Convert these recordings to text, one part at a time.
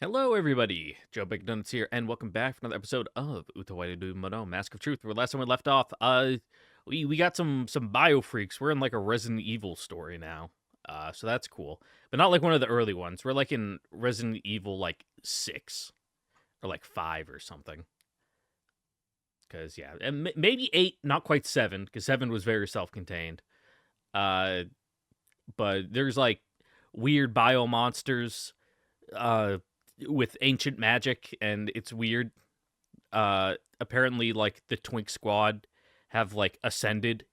Hello, everybody. Joe Big Donuts here, and welcome back for another episode of Utawarerumono, Mask of Truth. Where last time we left off, we got some bio freaks. We're in like a Resident Evil story now, so that's cool. But not like one of the early ones. We're like in Resident Evil like 6 or like 5 or something. Because yeah, and maybe 8, not quite 7, because 7 was very self-contained. But there's like weird bio monsters. With ancient magic, and it's weird. Apparently, like, the Twink Squad have, like, ascended,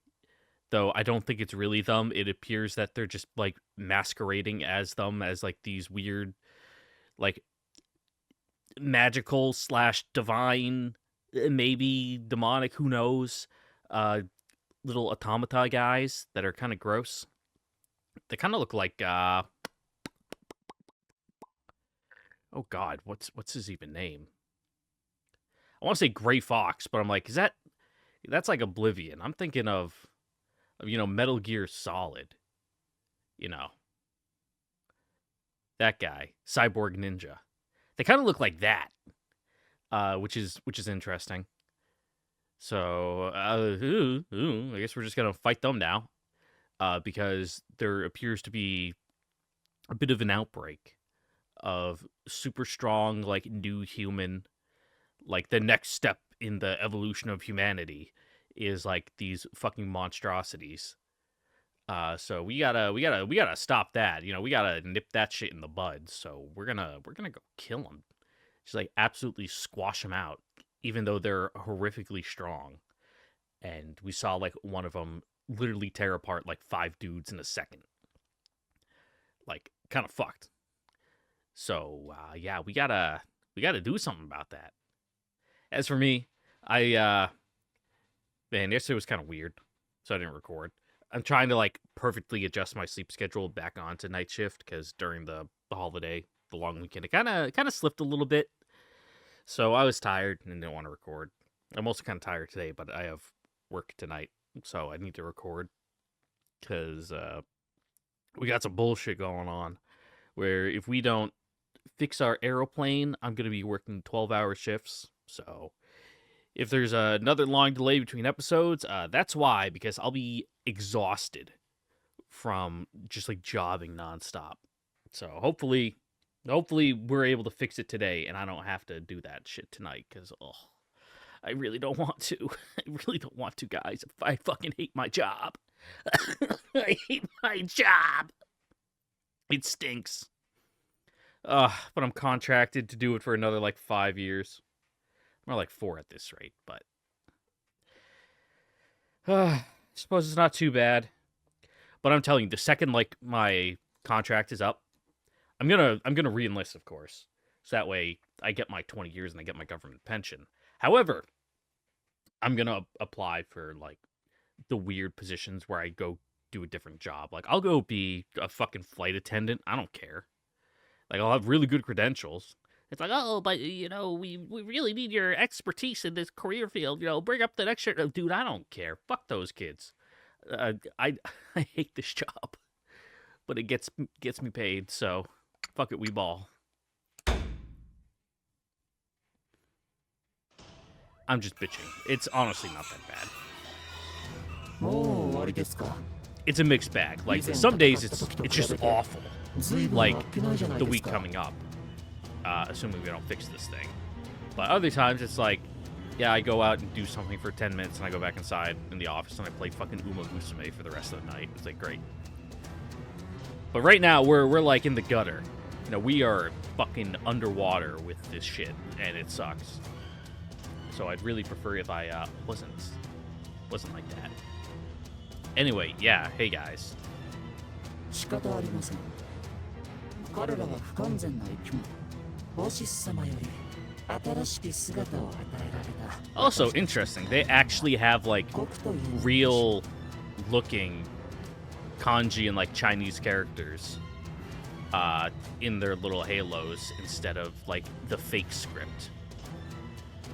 though I don't think it's really them. It appears that they're just, like, masquerading as them, as, like, these weird, like, magical / divine, maybe demonic, who knows, little automata guys that are kind of gross. They kind of look like, oh God, what's his even name? I want to say Gray Fox, but I'm like, that's like Oblivion. I'm thinking of Metal Gear Solid. You know, that guy, Cyborg Ninja. They kind of look like that, which is interesting. So, I guess we're just gonna fight them now, because there appears to be a bit of an outbreak of super strong, like, new human, like, the next step in the evolution of humanity is like these fucking monstrosities. So we gotta stop that. We gotta nip that shit in the bud. So we're gonna go kill them. Just like absolutely squash them out, even though they're horrifically strong. And we saw like one of them literally tear apart like 5 dudes in a second. Like, kind of fucked. So yeah, we gotta do something about that. As for me, man, yesterday was kind of weird, so I didn't record. I'm trying to like perfectly adjust my sleep schedule back onto night shift because during the holiday, the long weekend, it kind of slipped a little bit. So I was tired and didn't want to record. I'm also kind of tired today, but I have work tonight, so I need to record because we got some bullshit going on. Where if we don't fix our aeroplane, I'm going to be working 12-hour shifts. So if there's another long delay between episodes, that's why, because I'll be exhausted from just like jobbing nonstop. So hopefully we're able to fix it today and I don't have to do that shit tonight because, I really don't want to. I really don't want to, guys. I fucking hate my job. I hate my job. It stinks. But I'm contracted to do it for another like 5 years. More like 4 at this rate, but I suppose it's not too bad. But I'm telling you, the second like my contract is up, I'm gonna re-enlist, of course. So that way I get my 20 years and I get my government pension. However, I'm gonna apply for like the weird positions where I go do a different job. Like, I'll go be a fucking flight attendant. I don't care. Like, I'll have really good credentials. It's like, oh, but, we really need your expertise in this career field. Bring up the next year. Dude, I don't care. Fuck those kids. I I hate this job. But it gets me paid, so fuck it, we ball. I'm just bitching. It's honestly not that bad. It's a mixed bag. Like, some days it's just awful. Like, the week coming up. Assuming we don't fix this thing. But other times it's like, yeah, I go out and do something for 10 minutes and I go back inside in the office and I play fucking Uma Musume for the rest of the night. It's like, great. But right now we're like in the gutter. We are fucking underwater with this shit and it sucks. So I'd really prefer if I wasn't like that. Anyway, yeah, hey guys. Also interesting, they actually have like real looking kanji and like Chinese characters in their little halos instead of like the fake script.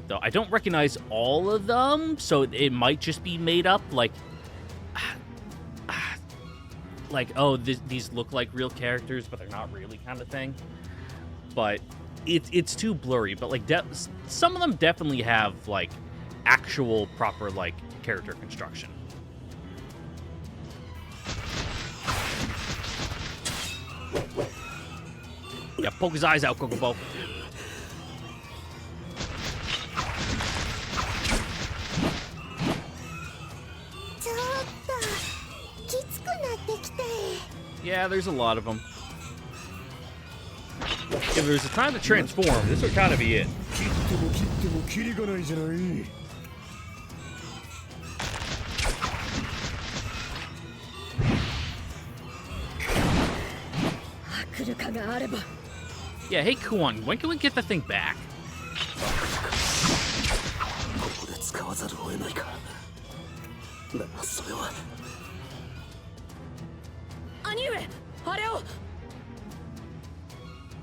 Though I don't recognize all of them, so it might just be made up like these look like real characters but they're not really kind of thing. But it's too blurry, but like some of them definitely have like actual proper like character construction. Yeah, poke his eyes out, Kokobo. Yeah, there's a lot of them. If there's a time to transform, this would kind of be it. Yeah, hey Kuon, when can we get the thing back?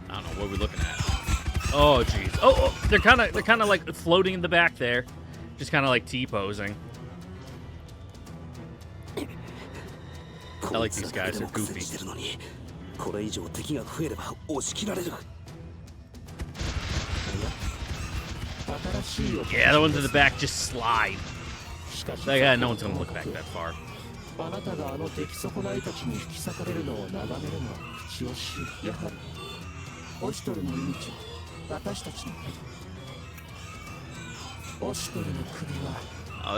I don't know what we're looking at. Oh jeez. Oh, they're kind of like floating in the back there, just kind of like T-posing. I like these guys. They're goofy. Yeah, the ones in the back just slide. Like, no one's gonna look back that far. I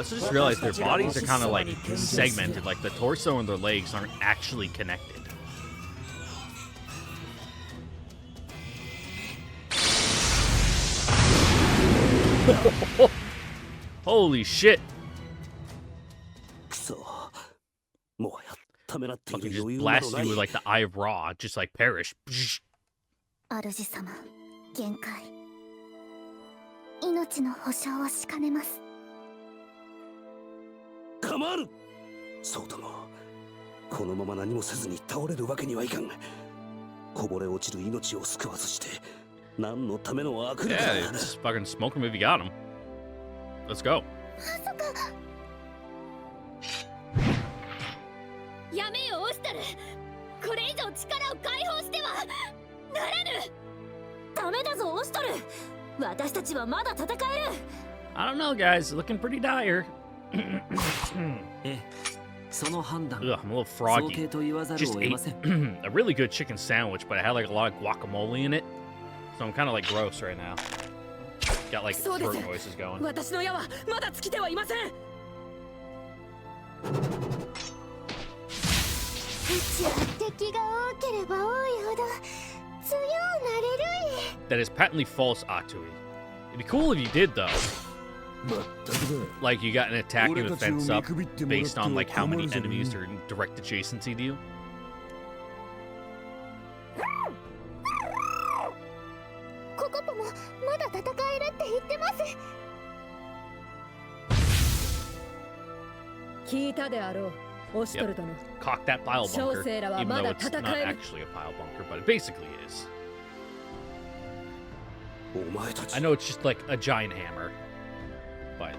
just realized their bodies are kind of like segmented, like the torso and their legs aren't actually connected. Holy shit. Fucking just blast you with like the Eye of Ra, just like perish. Yeah, just fucking smoke him if you got him. Let's go. I don't know, guys. Looking pretty dire. Ugh, I'm a little froggy. Just ate a really good chicken sandwich, but it had like a lot of guacamole in it. So I'm kind of like gross right now. Got like throat noises going. That is patently false, Atui. It'd be cool if you did, though. Like, you got an attacking defense up based on, like, how many enemies are in direct adjacency to you. Yep. Cock that pile bunker, even though it's not actually a pile bunker, but it basically is. I know it's just like a giant hammer, but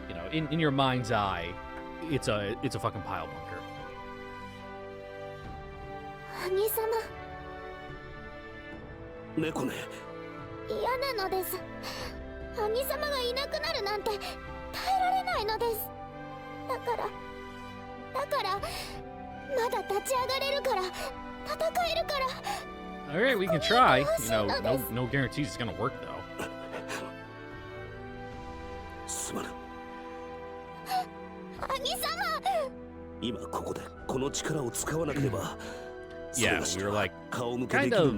you know, in your mind's eye, it's a fucking pile bunker. Alright, we can try. You know, no guarantees it's gonna work though. Yeah, we were like kind of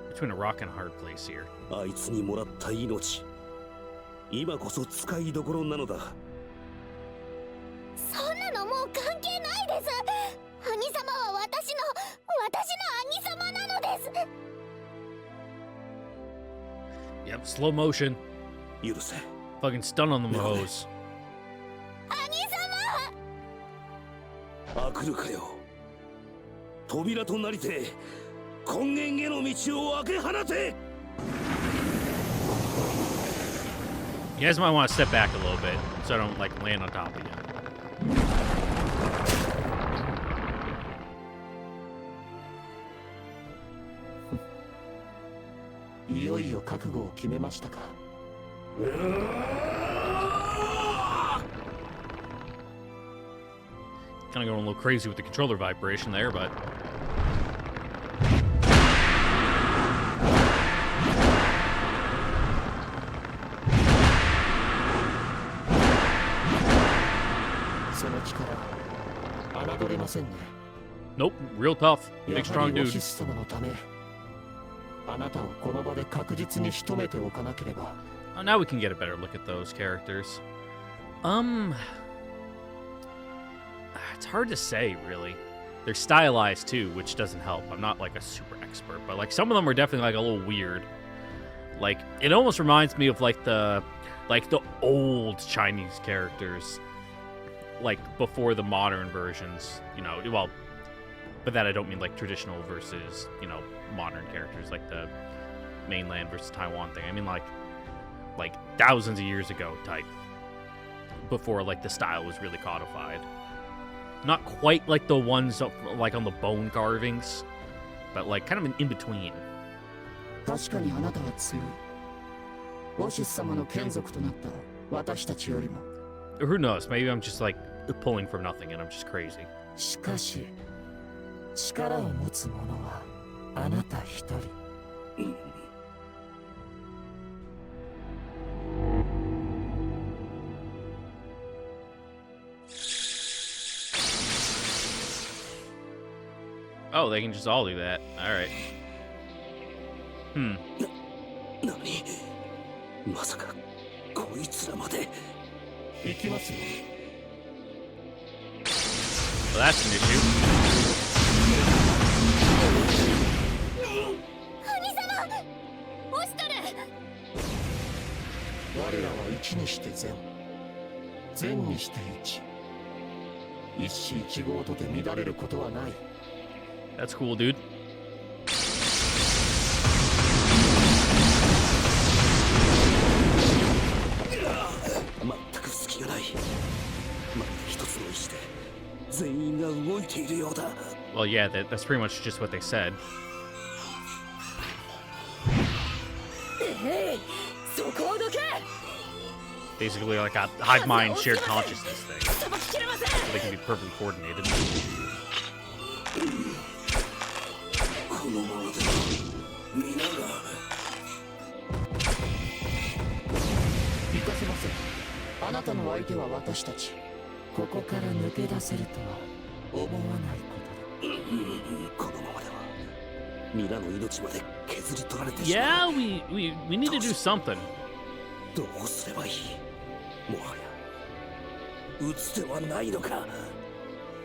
between a rock and a hard place here. Yep, slow motion. Fucking stun on them hoes. You guys might want to step back a little bit so I don't like land on top of you. いよいよ覚悟を決めましたか。Kind of going a little crazy with the controller vibration there, but... Nope, real tough. Big strong dude. Oh, now we can get a better look at those characters. It's hard to say, really. They're stylized, too, which doesn't help. I'm not, like, a super expert, but, like, some of them are definitely, like, a little weird. Like, it almost reminds me of, like, the old Chinese characters. Like, before the modern versions, you know, well, but that I don't mean, like, traditional versus, you know, modern characters, like the mainland versus Taiwan thing. I mean, like thousands of years ago type, before, like, the style was really codified. Not quite like the ones, like, on the bone carvings, but, like, kind of an in-between. Who knows? Maybe I'm just, like, pulling from nothing and I'm just crazy. Oh, they can just all do that. Alright. Well, that's an issue. That's cool, dude. Well, yeah, that's pretty much just what they said. Basically, like a hive mind shared consciousness thing. So they can be perfectly coordinated. Yeah, we need to do something.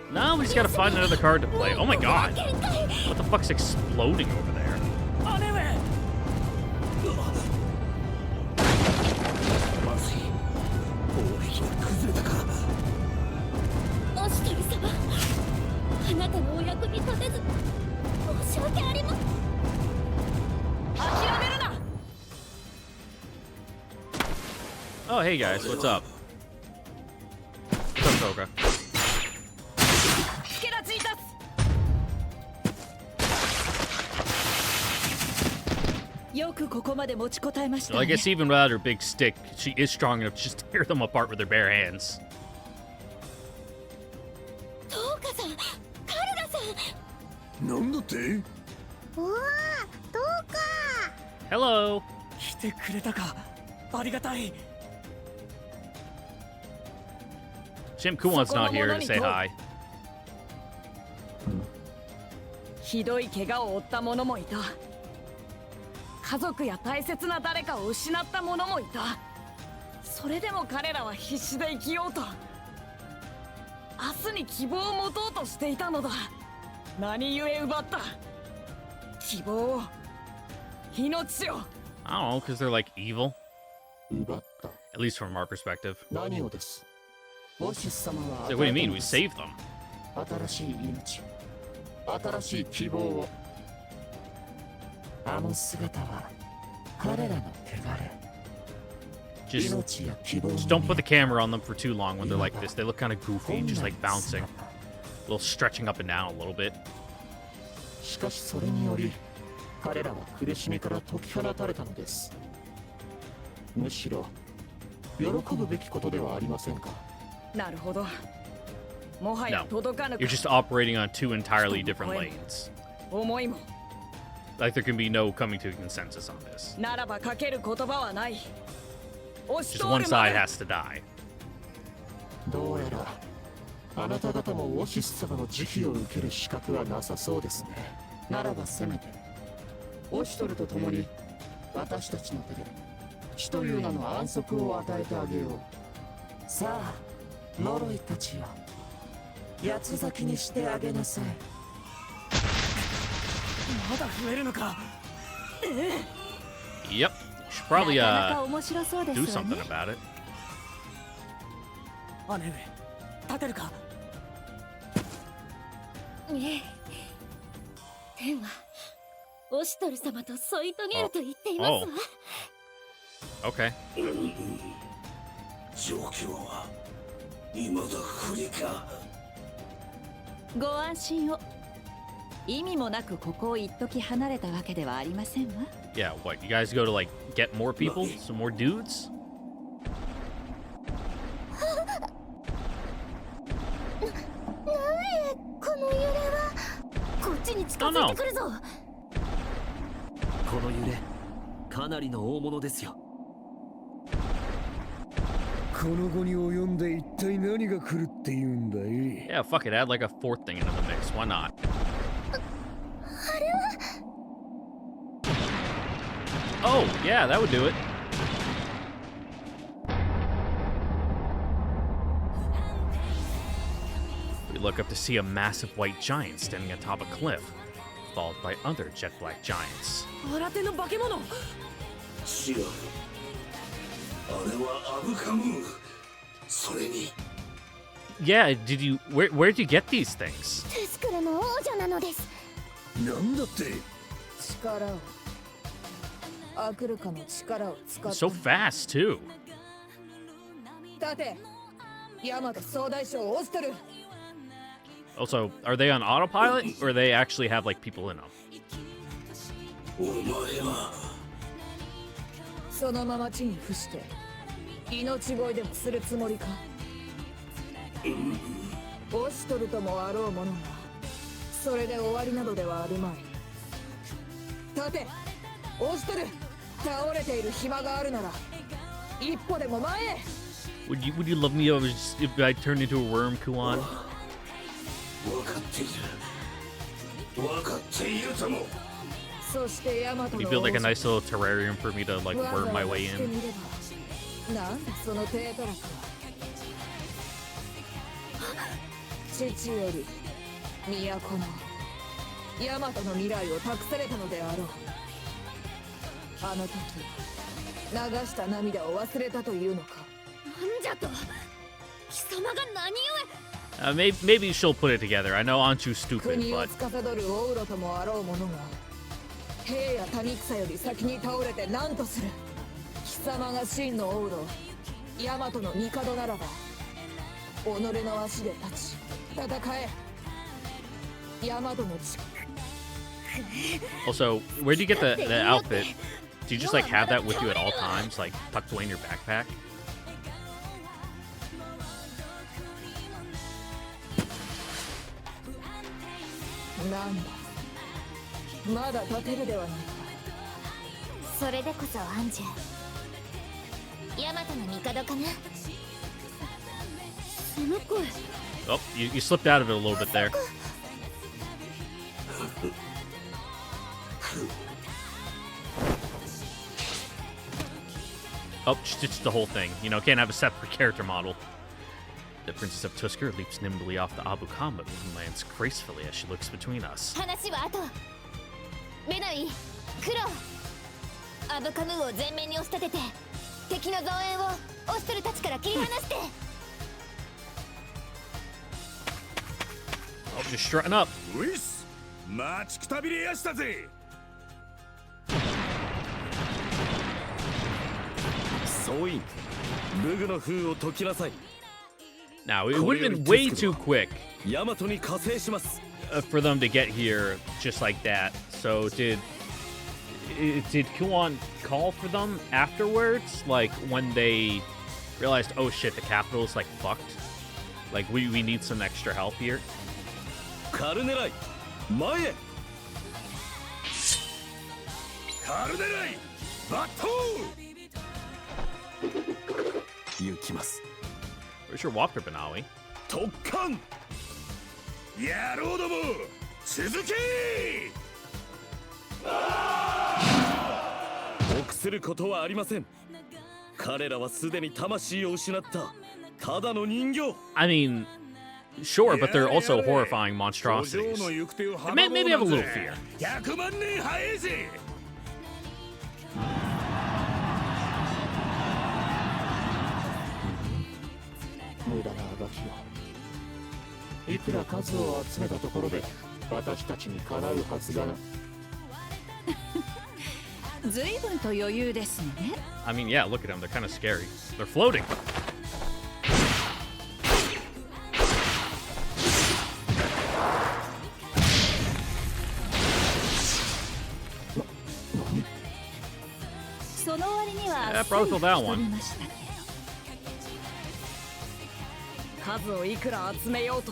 Now we just gotta find another card to play. Oh my god! What the fuck's exploding over there? Oh, hey guys, what's up? What's up, Toka? Well, I guess even without her big stick, she is strong enough to just tear them apart with her bare hands. Hello. Shim Kuwan's not here to say hi. ひどい怪我を負った者もいた。家族や大切な誰かを失った者もいた。それでも彼らは必死で生きようと。明日に希望を持とうとしていたのだ。何故奪った？希望を、命を。I don't know, because they're like evil. At least from our perspective. So, what do you mean? We saved them. Just don't put the camera on them for too long when they're like this. They look kind of goofy, just like bouncing. A little stretching up and down a little bit. 彼らは苦しみから解き放たれたのです。むしろ喜ぶべきことではありませんか。なるほど。もはや No, 届かぬ you're just operating on two entirely different lanes. 思いも Like there can be no coming to a consensus on this. ならばかける言葉はない。押し Just 通 one るま side で。 has to die. どうやらあなた方もオシス様の慈悲を受ける資格はなさそうですね。ならばせめてオシトルと共に私たちの手で死という名の安息を与えてあげよう。さあ呪いたちよ、八つ咲きにしてあげなさい。まだ増えるのか。 Yep. Should probably なかなか面白そうです do わね something about it. 姉上、立てるか。ええ天はオシトル様と添い遂げると言っていますわ。 Okay. 状況は未だ不利か。ご安心を。意味もなくここを一時離れたわけではありませんわ。 Yeah, what? You guys go to like get more people? Some more dudes? この揺れはこっちに近づいてくるぞ。この揺れかなりの大物ですよ。この後に及んで一体何が来るって言うんだい。 Yeah, fuck it. Add like a fourth thing into the mix. Why not? Oh, yeah, that would do it. We look up to see a massive white giant standing atop a cliff, followed by other jet black giants. 新手の化け物。違う。あれはアブカムーン。それに Yeah, where'd you get these things? テスクルの王女なのです。なんだって。力を。アクルカの力を使って。 So fast, too. 立て。ヤマト総大将オストル。 Also, are they on autopilot, or they actually have like people in them? お前はそのまま地に伏して命乞いでもするつもりか。オシトルともあろうものがそれで終わりなどではあるまい。立て。オシトル、倒れている暇があるなら一歩でも前へ。 Would you love me if I turned into a worm, Kuan? 分かっている。分かっているとも。そしてヤマト Would you の build like a nice little terrarium for me to like わざ worm わ my ざ way して in? みればなんだその低たらくは。父より都のヤマトの未来を託されたのであろう。あの時流した涙を忘れたというのか。なんじゃと。貴様が何故。 Maybe she'll put it together. I know I'm too stupid, 国を but 司るオウロともあろう者が兵や谷草より先に倒れて何とする。貴様が真のオウロ、ヤマトの帝ならば己の足で立ち戦え。ヤマトの力。 also, where do you get the outfit? Do you just like have that with you at all times, like tucked away in your backpack? なんだ、まだ立てるではないか。それでこそアンジュ。ヤマトの帝かな。その声。 Oh, you slipped out of it a little bit there. Oh, just the whole thing. You know, can't have a separate character model. The Princess of Tusker leaps nimbly off the Abu Kama and lands gracefully as she looks between us. 話は後。ベノイ、クロウ、アブカムーを前面に押し立てて敵の増援をオストルたちから切り離して。 Oh, just strutting up. ウィス待ちくたびれやしたぜ。総員ブグの封を解きなさい。 Now, it would have been way too quick ヤマトに加勢します。 for them to get here just like that. So, did did Kuon call for them afterwards? Like, when they realized, oh shit, the capital's, like, fucked? Like, we need some extra help here? カルネライ前へカルネライバット行きます Where's your Wapter Banawi? 特艦野郎ども続け臆することはありません彼らはすでに魂を失ったただの人形 I mean, sure, but they're also horrifying monstrosities. Maybe have a little fear. 100万年早いぜ無駄なあがきをいくら数を集めたところで私たちにかなうはずがな随分と余裕ですね。 I mean, yeah, look at them. They're kind of scary. They're floating. その割には Yeah, probably feel that one. 数をいくら集めようと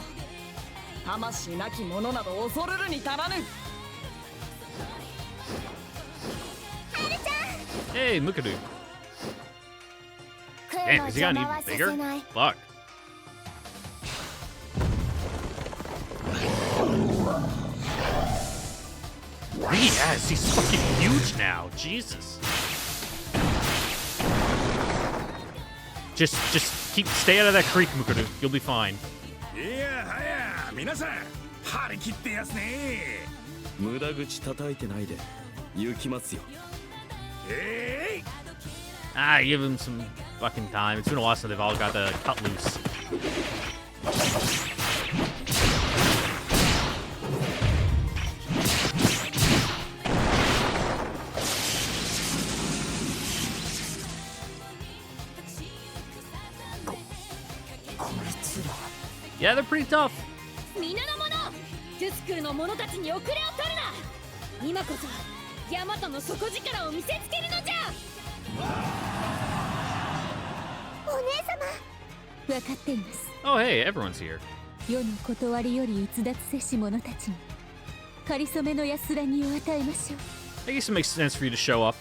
魂なき者など恐れるに足らぬ。 Hey, Mukadu. 声 Damn, の has he 邪 gotten 魔は even さ bigger? せない Fuck. Yes, he's fucking huge now. Jesus. Just stay out of that creek, Mukadu. You'll be fine. いやはや皆さん張り切ってやすね無駄口叩いてないで行きますよ Ah, give him some fucking time. It's been a while since they've all got the cut loose. Yeah, they're pretty tough. 皆の者トゥスクルの者たちに遅れを取るな今こそヤマトの底力を見せつけるのじゃお姉様分かっています Oh, hey, everyone's here. 世の断りより逸脱せし者たちにかりそめの安らぎを与えましょう I guess it makes sense for you to show up.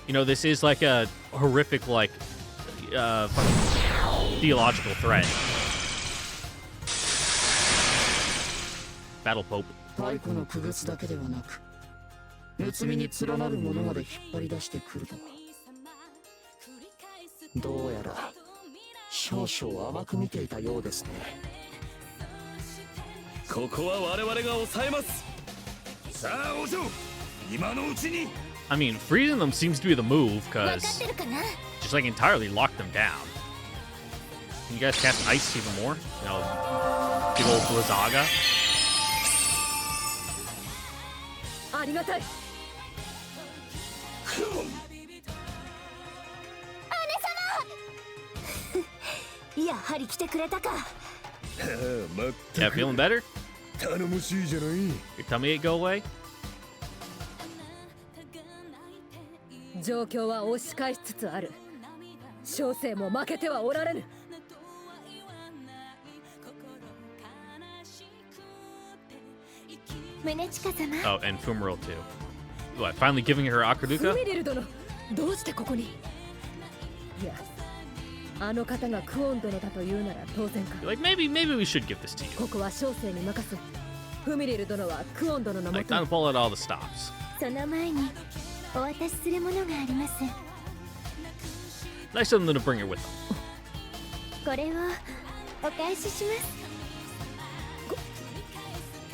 You know, this is like a horrific, like, fucking theological threat. Battle Pope. 太古の区別だけではなく盗みに連なるものまで引っ張り出してくるとはどうやら少々甘く見ていたようですねここは我々が抑えますさあ王女今のうちに I mean, freezing them seems to be the move, 分かっ because てるかな just like entirely lock them down. Can you guys cast ice even more? You know, big old Blizzaga. ありがたい。やはり来てくれたか Yeah, feeling better? 頼もしいじゃない Your tummy ache go away? 状況は押し返しつつある。小生も負けてはおられぬ。宗近様 Oh, and Fumarole too. What, finally giving her フ Akaduka? ミリル殿、どうしてここに？いや、あの方がクオン殿だというなら当然か。 You're like, maybe we should give this to you. ここは小生に任せ。フミリル殿はクオン殿のも Like, と time に to pull out all the stops. その前にお渡しするものがあります Nice of them to bring it with them. これをお返しします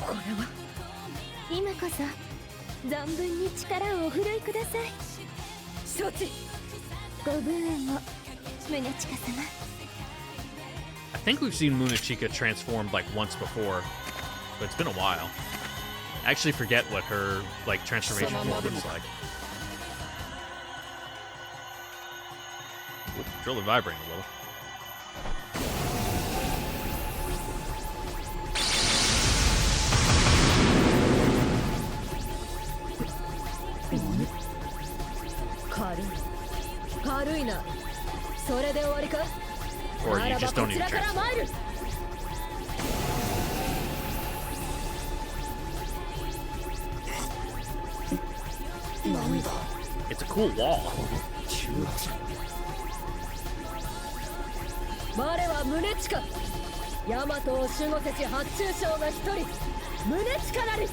これは今こそ存分に力をお振るいください承知。ご武運を宗近様 I think we've seen Munachika transformed like once before, but it's been a while. I actually forget what her like transformation form looks like. Ooh, it's really vibrating a little. 軽いな。それで終わりか。 Or な you らば just こ don't ち even らから transform. 参る。 なんだ It's a cool wall. 18。我は宗近。大和を守護せし八中将が一人。宗近なり。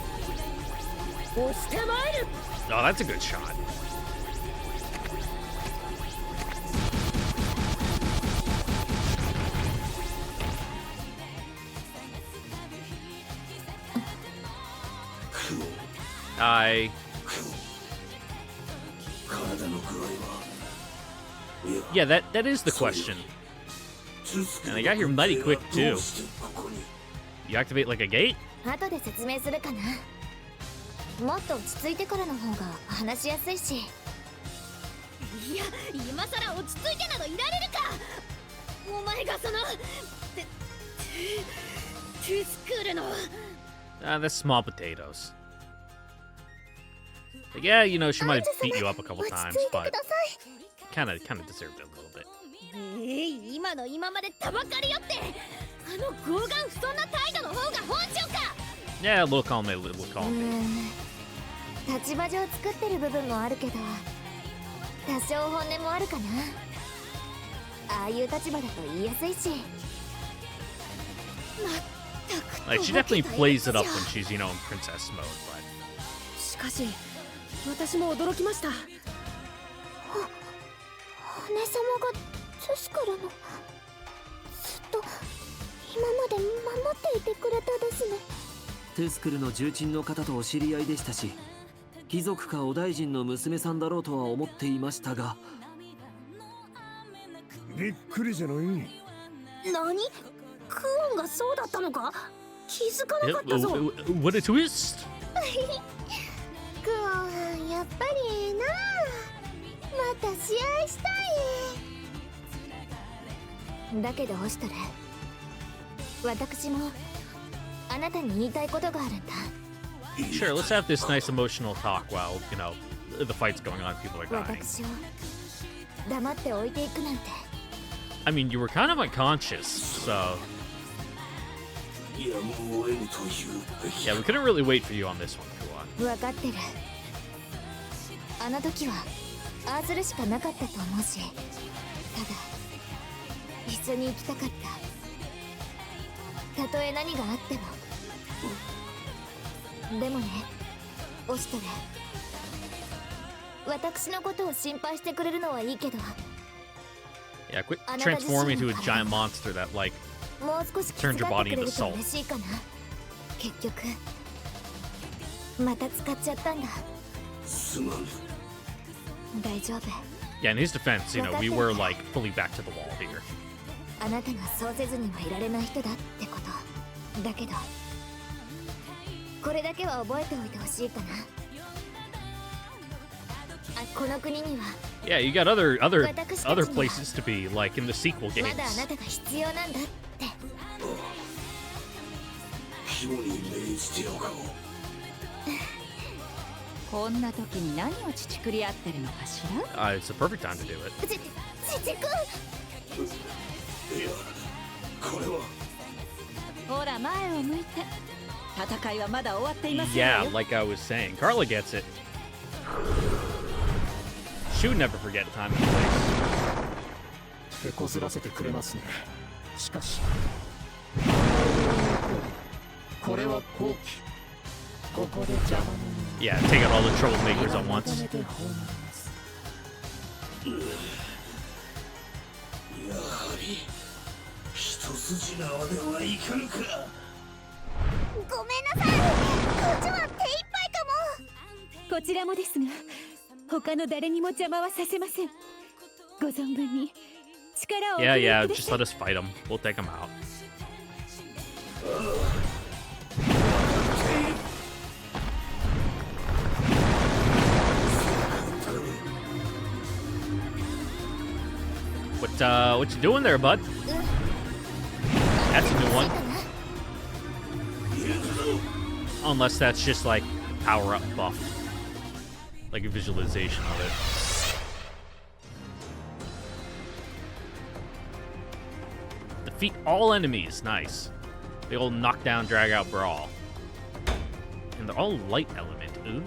押して参る。 Oh, that's a good shot. 体の具合は。 Yeah, that is the question. And they got here mighty quick, too. You activate like a gate? 後で説明するかな。もっと落ち着いてからの方が話しやすいし。いや、今さら落ち着いてなどいられるか。お前がそのトゥスクールの。That's small potatoes. Like, yeah, you know, she might have beat you up a couple times, but kind of deserved it a little bit. 今の今までたばかりよって。あの傲岸不遜な態度の方が本性か。 Yeah, look on me, look on me. 立場上作ってる部分もあるけど、多少本音もあるかな。ああいう立場だと言いやすいし。まったく。 Like, she definitely plays it up when she's, you know, in princess mode, but しかし私も驚きました。姉様が女子からのずっと今まで守っていてくれたですね。テスクルの重鎮の方とお知り合いでしたし、貴族かお大臣の娘さんだろうとは思っていましたが。びっくりじゃない。何？クオンがそうだったのか？気づかなかったぞ。what a twist! クオンやっぱりええな。また試合したい。だけどホシトル、私もあなたに言いたいことがあるんだ。 Sure, let's have this nice emotional talk while, you know, the fight's going on, people are dying. 私を黙って置いていくなんて。 I mean, you were kind of unconscious, so やむを得ぬというべき。 yeah, we couldn't really wait for you on this one, Kuon. 分かってる。あの時はああするしかなかったと思うし、ただ一緒に行きたかった。たとえ何があっても。でもね、オシトレ、私のことを心配してくれるのはいいけど、 Yeah, quit transforming into a giant monster that, like, もう少し気遣ってくれると嬉しいかな。結局また使っちゃったんだ。すまぬ。大丈夫。 yeah, in his defense, you know, we were, like, fully back to the wall here. あなたがそうせずにはいられない人だってこと。だけどこれだけは覚えておいてほしいかな。この国には Yeah, you got other places to be, like in the sequel ま games. だあなたが必要なんだって。肝に銘じておこう。こんな時に何を乳くり合ってるのかしら。 It's a perfect time to do it. ちくいや、これは。ほら前を向いて。戦いはまだ終わっていませんよ。 Yeah, like I was saying, Carla gets it. She would never forget time and place. 手こずらせてくれますね。しかしこれは好機。ここで邪魔者。 Yeah, take out all the troublemakers at once. やはり一筋縄ではいかぬか。ごめんなさい。こっちは手一杯かも。こちらもですが、他の誰にも邪魔はさせません。ご存分に力をお Yeah, 振るい yeah, くだ just さい。 let us fight them. We'll take them out. What you doing there, bud? That's a new one. Unless that's just like power up buff. Like a visualization of it. Defeat all enemies. Nice. Big old knockdown, drag out brawl. And they're all light element. Ooh.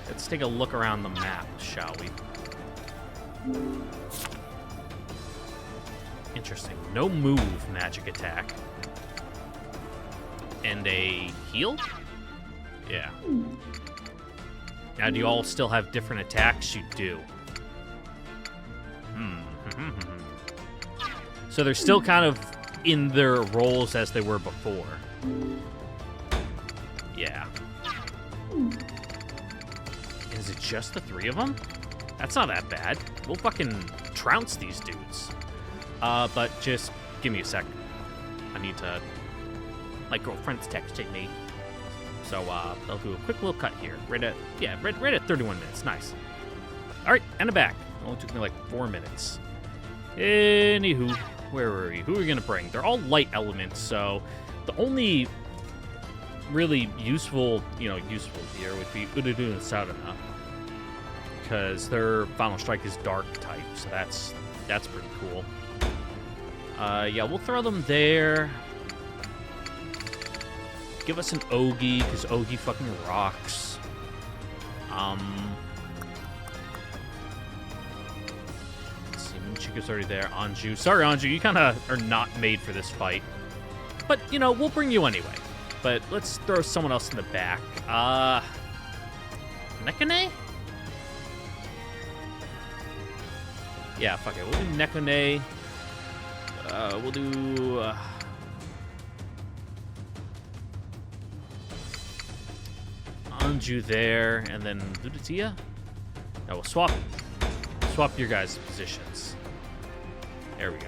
Let's take a look around the map, shall we? Interesting. No move magic attack. And a heal? Yeah. Now, do you all still have different attacks? You do. So they're still kind of in their roles as they were before. Yeah. Is it just the 3 of them? That's not that bad. We'll fucking trounce these dudes. But just give me a sec. I need to... My girlfriend's texting me. So, I'll do a quick little cut here. Right at 31 minutes. Nice. Alright, and I'm back. Only took me like 4 minutes. Anywho, where were we? Who are we gonna bring? They're all light elements, so the only really useful here would be Urudu and Saruna. Because their final strike is dark type, so that's pretty cool. Yeah, we'll throw them there. Give us an Ogi, because Ogi fucking rocks. Let's see, Chico's already there. Anju. Sorry, Anju, you kind of are not made for this fight. But, you know, we'll bring you anyway. But let's throw someone else in the back. Nekone? Yeah, fuck it. We'll do Nekone. We'll do... Anju there, and then Ludatia? No, we'll swap your guys' positions. There we go.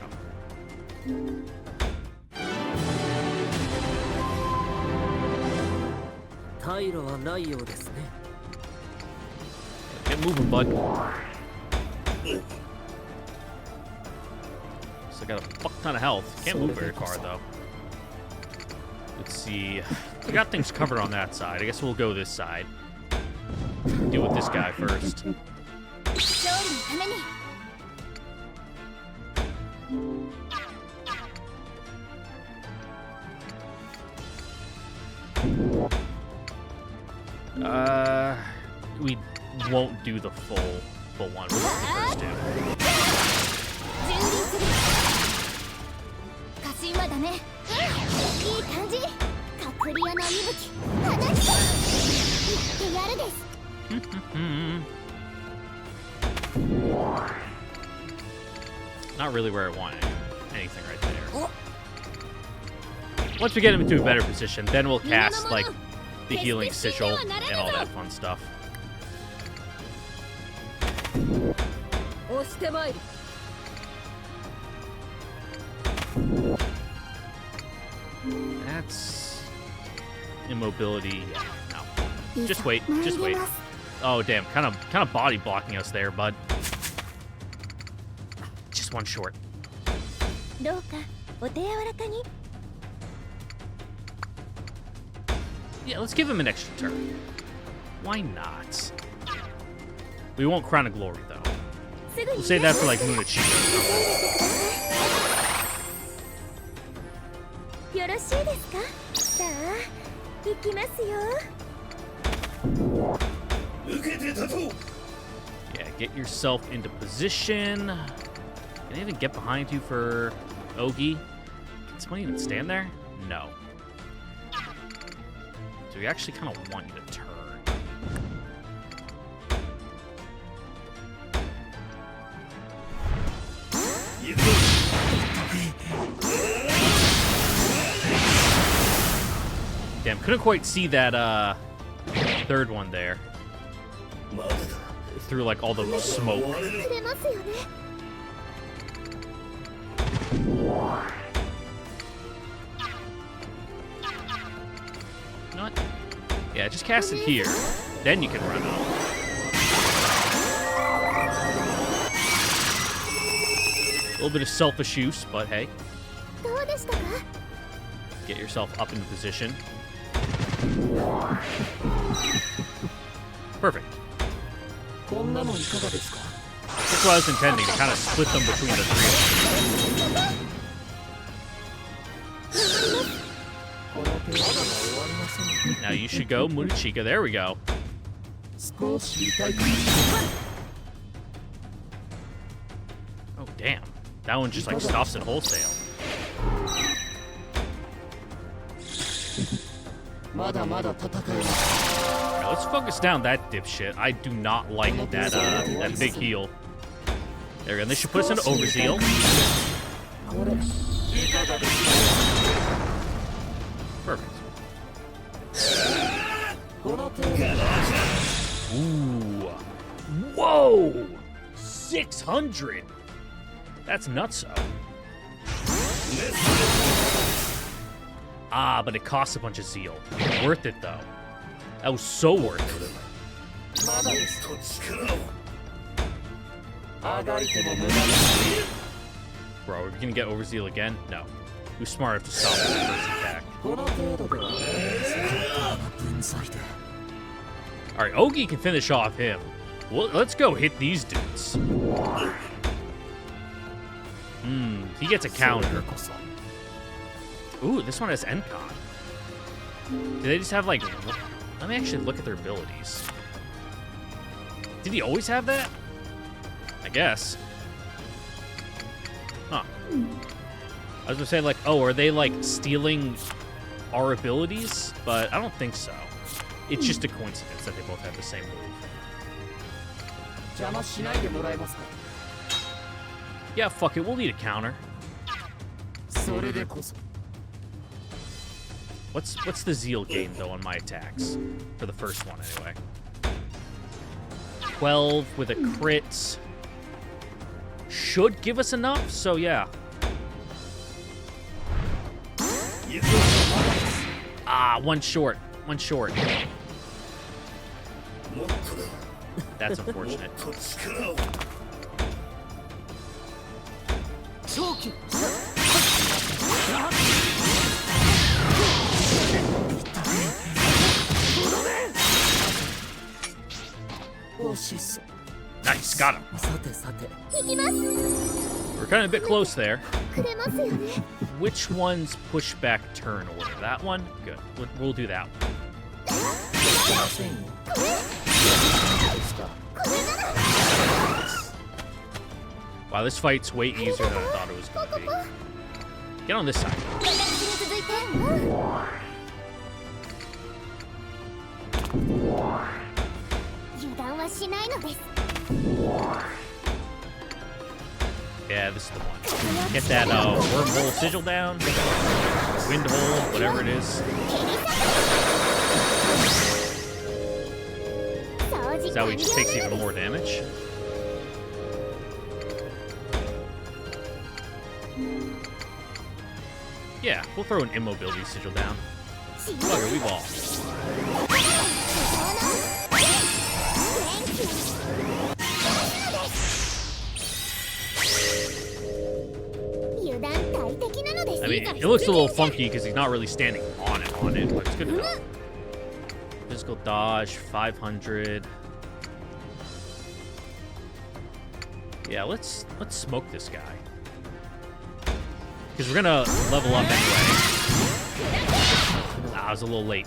Get moving, bud. Still got a fuck ton of health. Can't move very far, though. Let's see. We got things covered on that side. I guess we'll go this side. Deal with this guy first. We won't do the full one. We'll first do. Not really where I want anything right there. Once we get him into a better position, then we'll cast, like, the healing sigil and all that fun stuff. That's immobility. Yeah, no. Just wait. Just wait. Oh damn! Kind of body blocking us there, bud. Just one short. Yeah, let's give him an extra turn. Why not? We won't Crown of Glory though. We'll save that for like Munachi. Yeah, get yourself into position. Can I even get behind you for Ogi? Can someone even stand there? No. So we actually kind of want you to turn. Damn, couldn't quite see that third one there. Through like all the smoke. You know what? Yeah, just cast it here. Then you can run out. A little bit of selfish use, but hey. Get yourself up into position. Perfect. That's what I was intending, to kind of split them between the three of them. Now you should go, Munachika. There we go. Oh, damn. That one just, like, stops it wholesale. Right, let's focus down that dipshit. I do not like that, that big heal. There we go. This should put us into Overzeal. Perfect. Ooh. Whoa! 600! That's nutso. Ah, but it costs a bunch of zeal. Worth it, though. That was so worth it. Bro, are we gonna get Overzeal again? No. Who's smart enough to stop that first attack? Alright, Ogi can finish off him. Well, let's go hit these dudes. He gets a counter. Ooh, this one has Encon. Do they just have, like... Let me actually look at their abilities. Did he always have that? I guess. Huh. I was gonna say, like, oh, are they, like, stealing our abilities? But I don't think so. It's just a coincidence that they both have the same move. Yeah, fuck it. We'll need a counter. What's the zeal gain, though, on my attacks? For the first one, anyway. 12 with a crit. Should give us enough, so yeah. Ah, one short. One short. That's unfortunate. Nice, got him. We're kind of a bit close there. Which one's pushback turn order? That one? Good. We'll do that one. Wow, this fight's way easier than I thought it was going to be. Get on this side. Yeah, this is the one. Get that wormhole sigil down. Wind hole, whatever it is. Is that way he just takes even more damage? Yeah, we'll throw an immobility sigil down. Bugger, we ball. I mean, it looks a little funky because he's not really standing on it, but it's good enough. Physical dodge, 500. Yeah, let's smoke this guy. Because we're gonna level up anyway. Ah, I was a little late.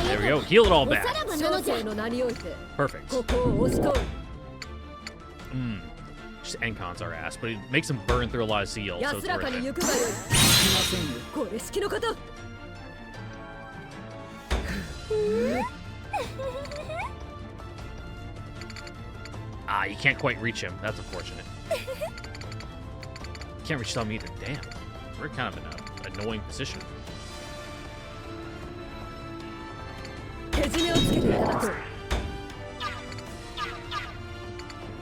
There we go. Heal it all back. Perfect. Just Encons our ass, but it makes him burn through a lot of zeal, so it's worth it. Ah, you can't quite reach him. That's unfortunate. Can't reach them either. Damn. We're kind of in an annoying position.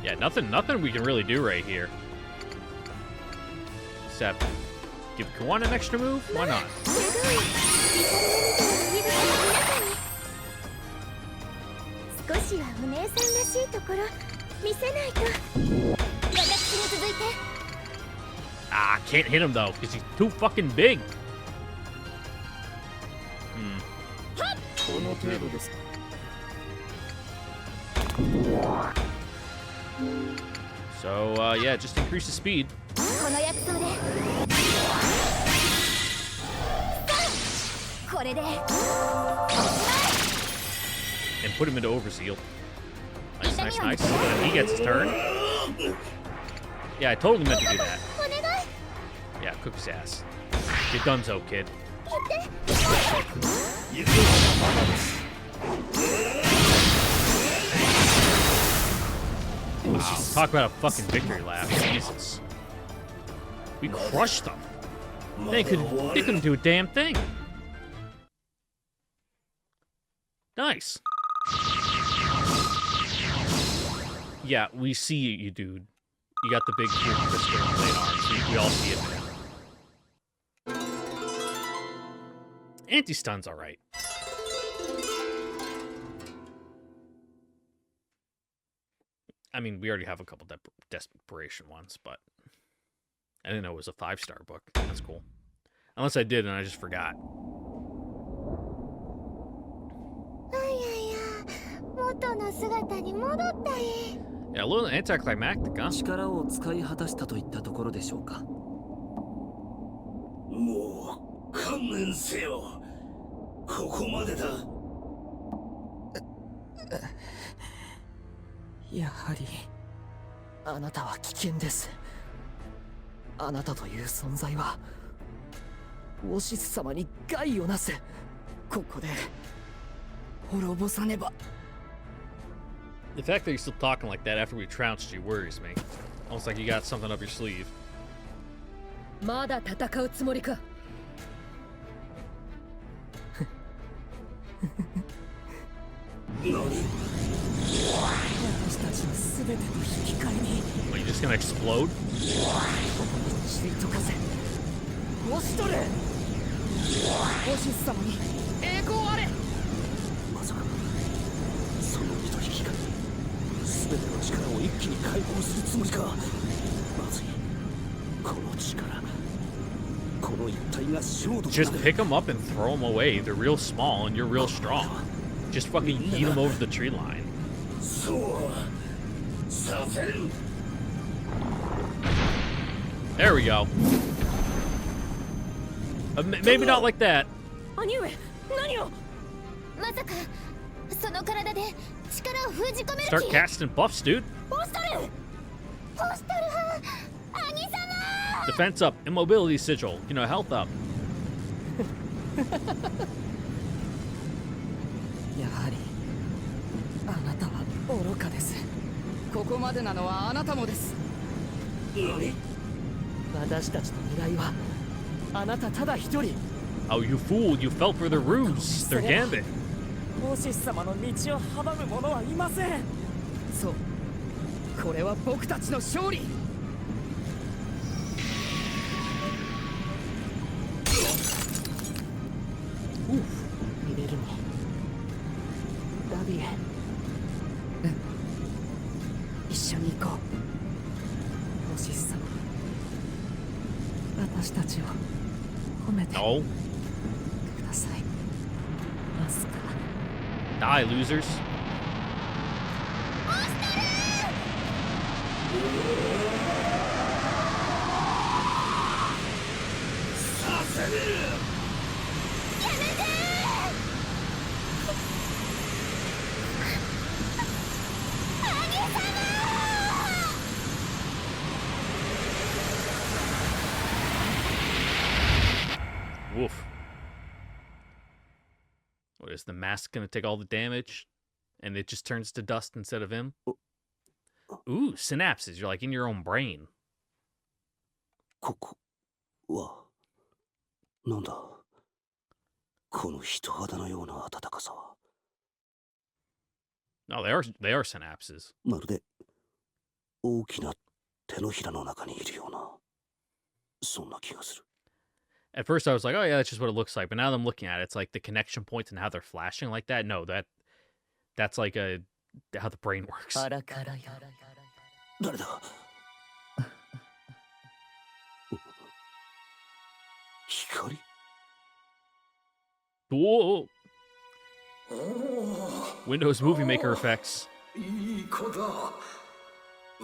Yeah, nothing we can really do right here. Except give Kawan an extra move? Why not? Ah, can't hit him though, because he's too fucking big. この程度ですか。 So, yeah, just increase the speed. この薬草でこれで And put him into Overseal. Nice, nice, nice. And he gets his turn. Yeah, I totally meant to do that. お願い Yeah, cook his ass. Get donezo, kid. Wow, talk about a fucking victory lap. Jesus. We crushed them. They couldn't do a damn thing. Nice. Yeah, we see you, dude. You got the big cool crystal blade arms. We all see it now. Anti-stun's alright. I mean, we already have a couple desperation ones, but I didn't know it was a 5-star book. That's cool. Unless I did and I just forgot. あいやいや元の姿に戻ったい Yeah, a little anticlimactic, huh? 力を使い果たしたといったところでしょうか。もう観念せよ。ここまでだ。やはりあなたは危険です。あなたという存在はオシス様に害をなす。ここで滅ぼさねば。 The fact that you're still talking like that after we trounced you worries me. Almost like you got something up your sleeve. まだ戦うつもりか。何？私たちの全ての引き換えに What, you just gonna explode? 散り溶かせ。押し取れ。オシス様に栄光あれ。まさかその身と引き換え全ての力を一気に解放するつもりか。まずい。この力。この一体が勝負。 Just pick them up and throw them away. They're real small and you're real strong. Just fucking eat them over the tree line. そうさせる。 There we go. Maybe not like that. 兄上、何を。まさかその体で力を封じ込める Start casting buffs, dude. ポストル派兄様 Defense up, immobility sigil, you know, health up. やはりあなたは愚かです。ここまでなのはあなたもです。何？私たちの未来はあなたただ一人。 Oh, you fool, you fell for the ruse. Their gambit. オシス様の道を阻む者はいません。そう、これは僕たちの勝利。ミレルにダビエ、一緒に行こう。オシス様、私たちを褒めて No. ください。アスカ。 Die, losers. させる。Woof. What is the mask gonna take all the damage? And it just turns to dust instead of him? Ooh, synapses. You're like in your own brain. ここはなんだ。この人肌のような暖かさは。 No, they are synapses. まるで大きな手のひらの中にいるような、そんな気がする。 At first I was like, oh yeah, that's just what it looks like. But now that I'm looking at it, it's like the connection points and how they're flashing like that. No, that's like how the brain works. あらからよ。誰だ。光。 Whoa. Windows Movie Maker effects. いい子だ。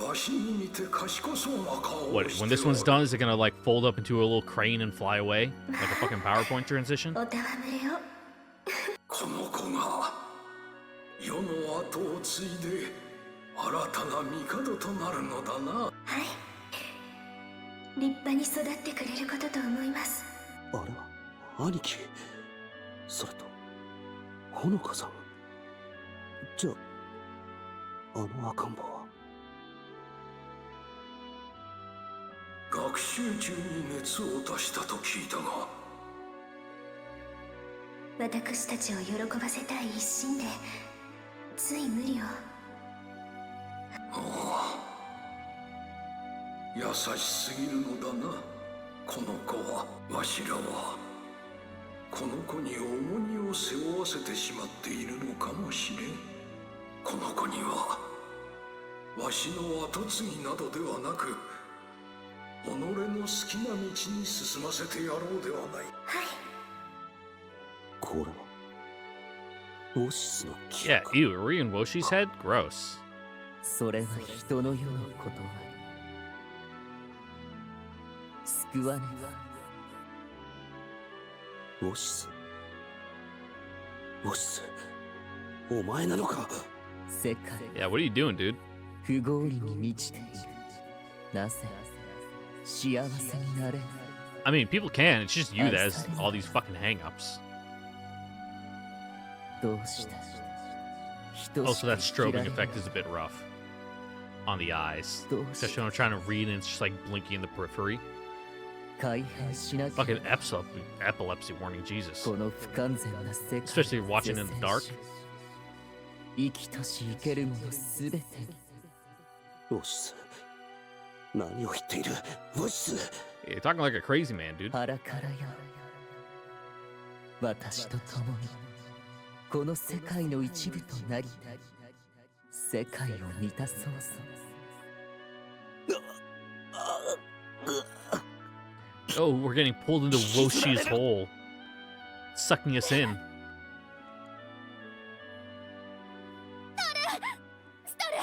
わしに似て賢そうな顔を What, して when this one's done, is it gonna like fold up into a little crane and fly away? Like a fucking PowerPoint transition? おたわむれを。この子が世の後を継いで新たな帝となるのだな。はい。立派に育ってくれることと思います。あれは兄貴、それとほのかさん。じゃあの赤ん坊は。学習中に熱を出したと聞いたが、私たちを喜ばせたい一心でつい無理を。優しすぎるのだなこの子は。わしらはこの子に重荷を背負わせてしまっているのかもしれん。この子にはわしの後継ぎなどではなく、己の好きな道に進ませてやろうではない。はい。これはウォシスの記 Yeah, 憶。 ew, are we in Woshi's head? Gross. それは人の世のことは救わねウォシス、ウォシス、お前なのか。世界 Yeah, what are you doing, dude? 不合理に満ちている。なぜ幸せになれない。 I mean, people can. It's just you that has all these fucking hang-ups. どうして人 Also, しか that 生きられ strobing ない effect is a bit rough on the eyes. どうして Especially when I'm trying to read and it's just like blinking in the periphery. 改変しなきゃ Fucking epilepsy warning, Jesus. この不完全な世界 Especially watching in the dark. 生きとし生けるものすべてにウォシス、何を言っている。ウォシス。 You're talking like a crazy man, dude. 腹からよ私と共にこの世界の一部となり世界を満たそうぞ。 Oh, we're getting pulled into Woshi's hole. Sucking us in. ストル、オ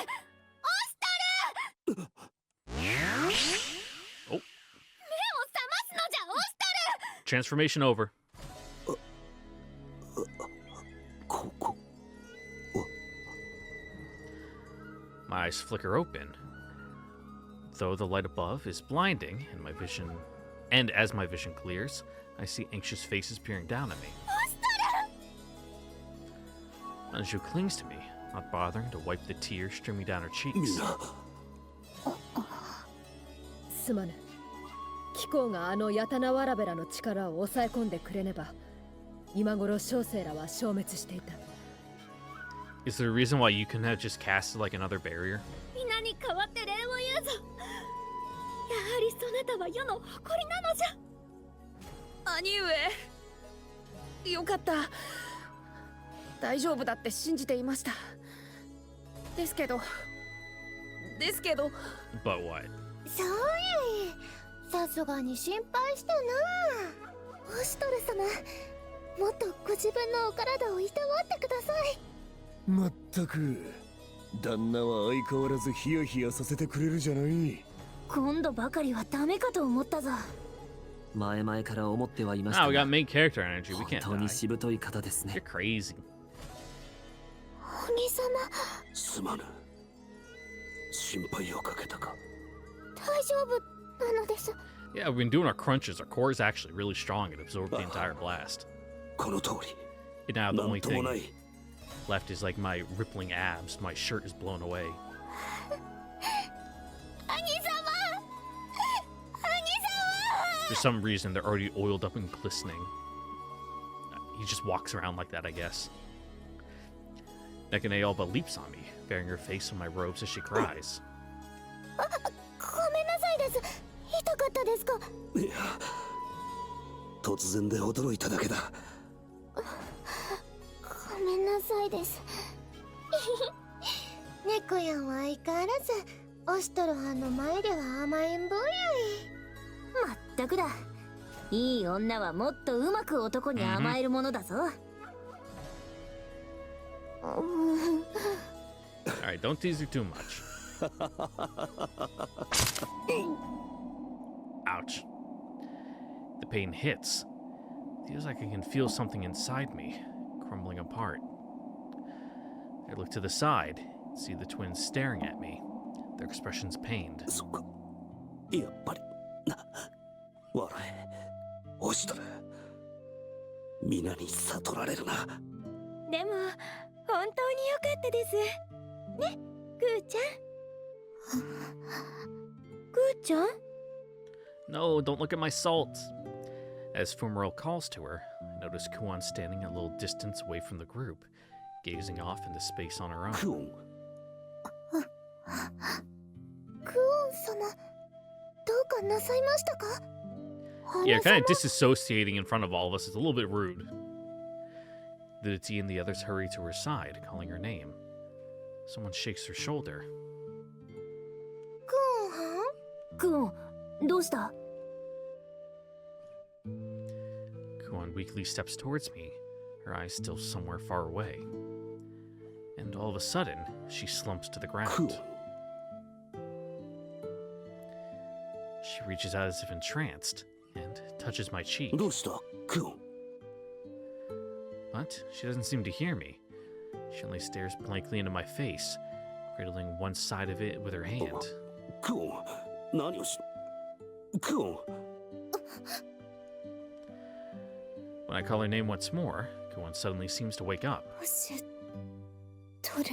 ストル。 Oh, 目を覚ますのじゃ、オストル。 transformation over. ここ My eyes flicker open. Though the light above is blinding, and as my vision clears, I see anxious faces peering down at me. Anju clings to me, not bothering to wipe the tears streaming down her cheeks. すまぬ。貴公があのヤタナワラベラの力を抑え込んでくれねば、今頃小生らは消滅していた。 Is there a reason why you couldn't have just casted like another barrier? 皆に代わって礼を言うぞ。やはりそなたは世の誇りなのじゃ。兄上、よかった。大丈夫だって信じていました。ですけど But what? そうやい。さすがに心配したな。オシトル様、もっとご自分のお体をいたわってください。まったく旦那は相変わらずヒヤヒヤさせてくれるじゃない。今度ばかりはダメかと思ったぞ。前々から思ってはいまし Ah, た we が got main character energy. We 本 can't 当に die. しぶとい方ですね You're crazy. お兄様、すまぬ。心配をかけたか。大丈夫なのです。 Yeah, we've been doing our crunches. Our core is actually really strong. It absorbed the entire blast. この通り。 And now the なん only とも thing ない。 left is like my rippling abs. My shirt is blown away. 兄様、 For some reason, they're already oiled up and glistening. He just walks around like that, I guess. Nekane all but leaps on me, burying her face in my robes as she cries. ごめんなさいです。痛かったですか。いや、突然で驚いただけだ。ごめんなさいです。猫やんは相変わらずオシトルはんの前では甘えん坊やい。まったくだ。いい女はもっとうまく男に甘えるものだぞ。Alright, don't tease her too much. Ouch. The pain hits. Feels like I can feel something inside me, crumbling apart. I look to the side, see the twins staring at me, their expressions pained. そっか。やっぱり。笑え。落ちとる。皆に悟られるな。でも本当に良かったですね、クーちゃん。クーちゃん？ No, don't look at my salt. As Fumaro calls to her, I notice Kuon standing a little distance away from the group, gazing off into space on her own. クオン。クオン様、どうかなさいましたか？ Yeah, kind of disassociating in front of all of us is a little bit rude. The T and the others hurry to her side, calling her name. Someone shakes her shoulder. クオン、どうした？ Kuon weakly steps towards me, her eyes still somewhere far away. And all of a sudden, she slumps to the クオン。 ground. She reaches out as if entranced and touches my cheek. どうしたクオン。 But she doesn't seem to hear me. She only stares blankly into my face, cradling one side of it with her hand. クオン。何をし。クオン。 When I call her name once more, Kuon suddenly seems to wake up. 取る。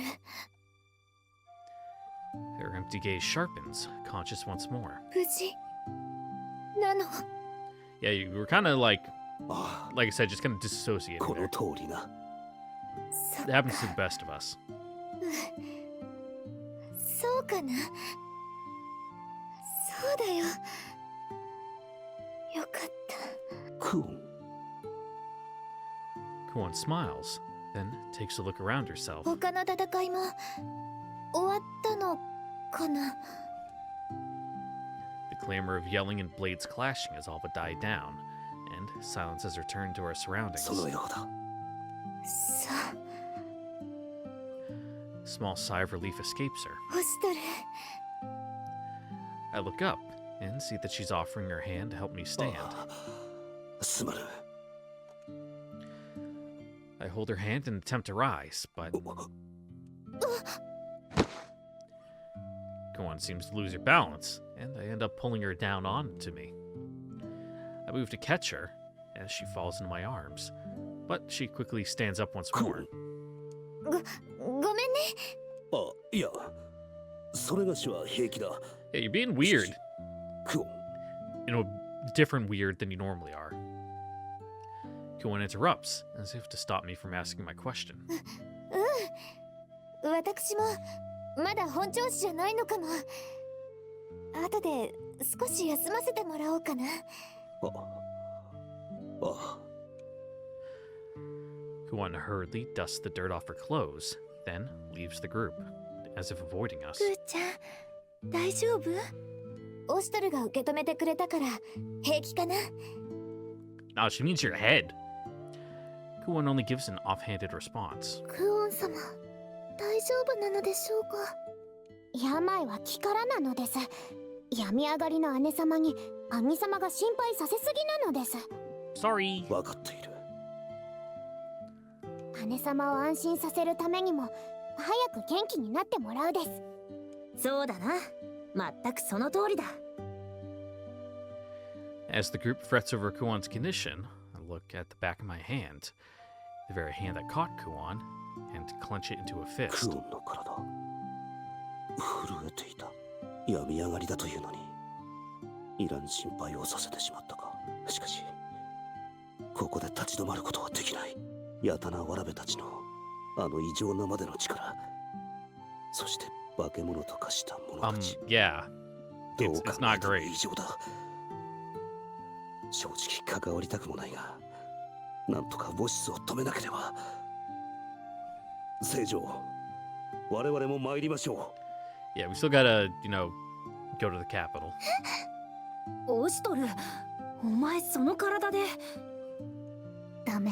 Her empty gaze sharpens, conscious once more. 無事なの？ Yeah, you were kind of like ああ。 I said, just kind of disassociated こ there. の通りな。そっ It か。 happens to the best of us. そうかな。そうだよ。よかった。クオン。 Kuon smiles, then takes a look around herself. 他の戦いも終わったのかな。 The clamor of yelling and blades clashing has all but died down, and silence has returned to our surroundings. そのようだ。そう。 A small sigh of relief escapes her. ホストル。 I look up and see that she's offering her hand to help me stand. すまぬ。 I hold her hand and attempt to rise, but Kuon seems to lose her balance, and I end up pulling her down onto me. I move to catch her as she falls into my arms, but she quickly stands up once クオ more. ン。ごめんね。あ、いや。それがしは平気だ。 Yeah, you're being weird. クオン。 You know, different weird than you normally are. Kuon interrupts, as if to stop me from asking my question. うん。私もまだ本調子じゃないのかも。後で少し休ませてもらおうかな。あ。あ。 Kuon hurriedly dusts the dirt off her clothes, then leaves the group, as if avoiding us. クーちゃん、大丈夫？オシトルが受け止めてくれたから平気かな。 No, she means your head. Kuon only gives an offhanded response. クオン様、大丈夫なのでしょうか？病は気からなのです。病み上がりの姉様に兄様が心配させすぎなのです。 Sorry. わかっている。姉様を安心させるためにも早く元気になってもらうです。そうだな。全くその通りだ。 As the group frets over Kuon's condition, I look at the back of my hand, the very hand that caught Kuon, and clench it into a ク fist. オンの体。震えていた。病み上がりだというのに。いらん心配をさせてしまったか。しかし、ここで立ち止まることはできない。やたなわらべたちのあの異常なまでの力、そして化け物と化した者たち。Yeah. どう It's 考 not えても great. 異常だ。正直関わりたくもないが、なんとかボシスを止めなければ。聖女、我々も参りましょう。 Yeah, we still gotta, go to the capital. オシトル、お前その体で。ダメ。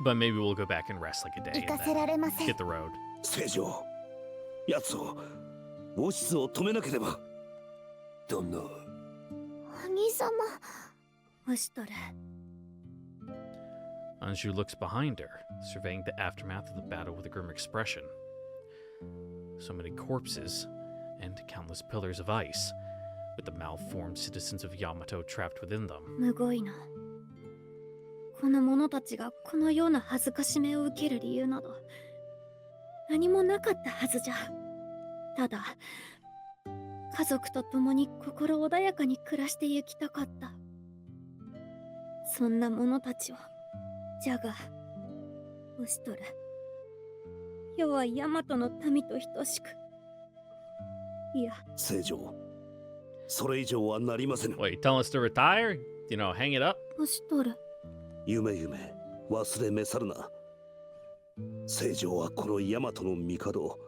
But maybe we'll go back and rest like a day 行か and せられま then せん hit the road. 聖女、奴をウォシスを止めなければ。旦那、お兄様オシトル Anju looks behind her, surveying the aftermath of the battle with a grim expression. So many corpses and countless pillars of ice, with the malformed citizens of Yamato trapped within them. むごいな。この者たちがこのような恥ずかしめを受ける理由など何もなかったはずじゃ。ただ家族と共に心穏やかに暮らして行きたかった。そんな者たちをじゃがオシトル、世はヤマトの民と等しく、いや聖女、それ以上はなりません。 Wait, tell us to retire? You know, hang it up? オシトル、夢忘れ召さるな。聖女はこのヤマトの帝、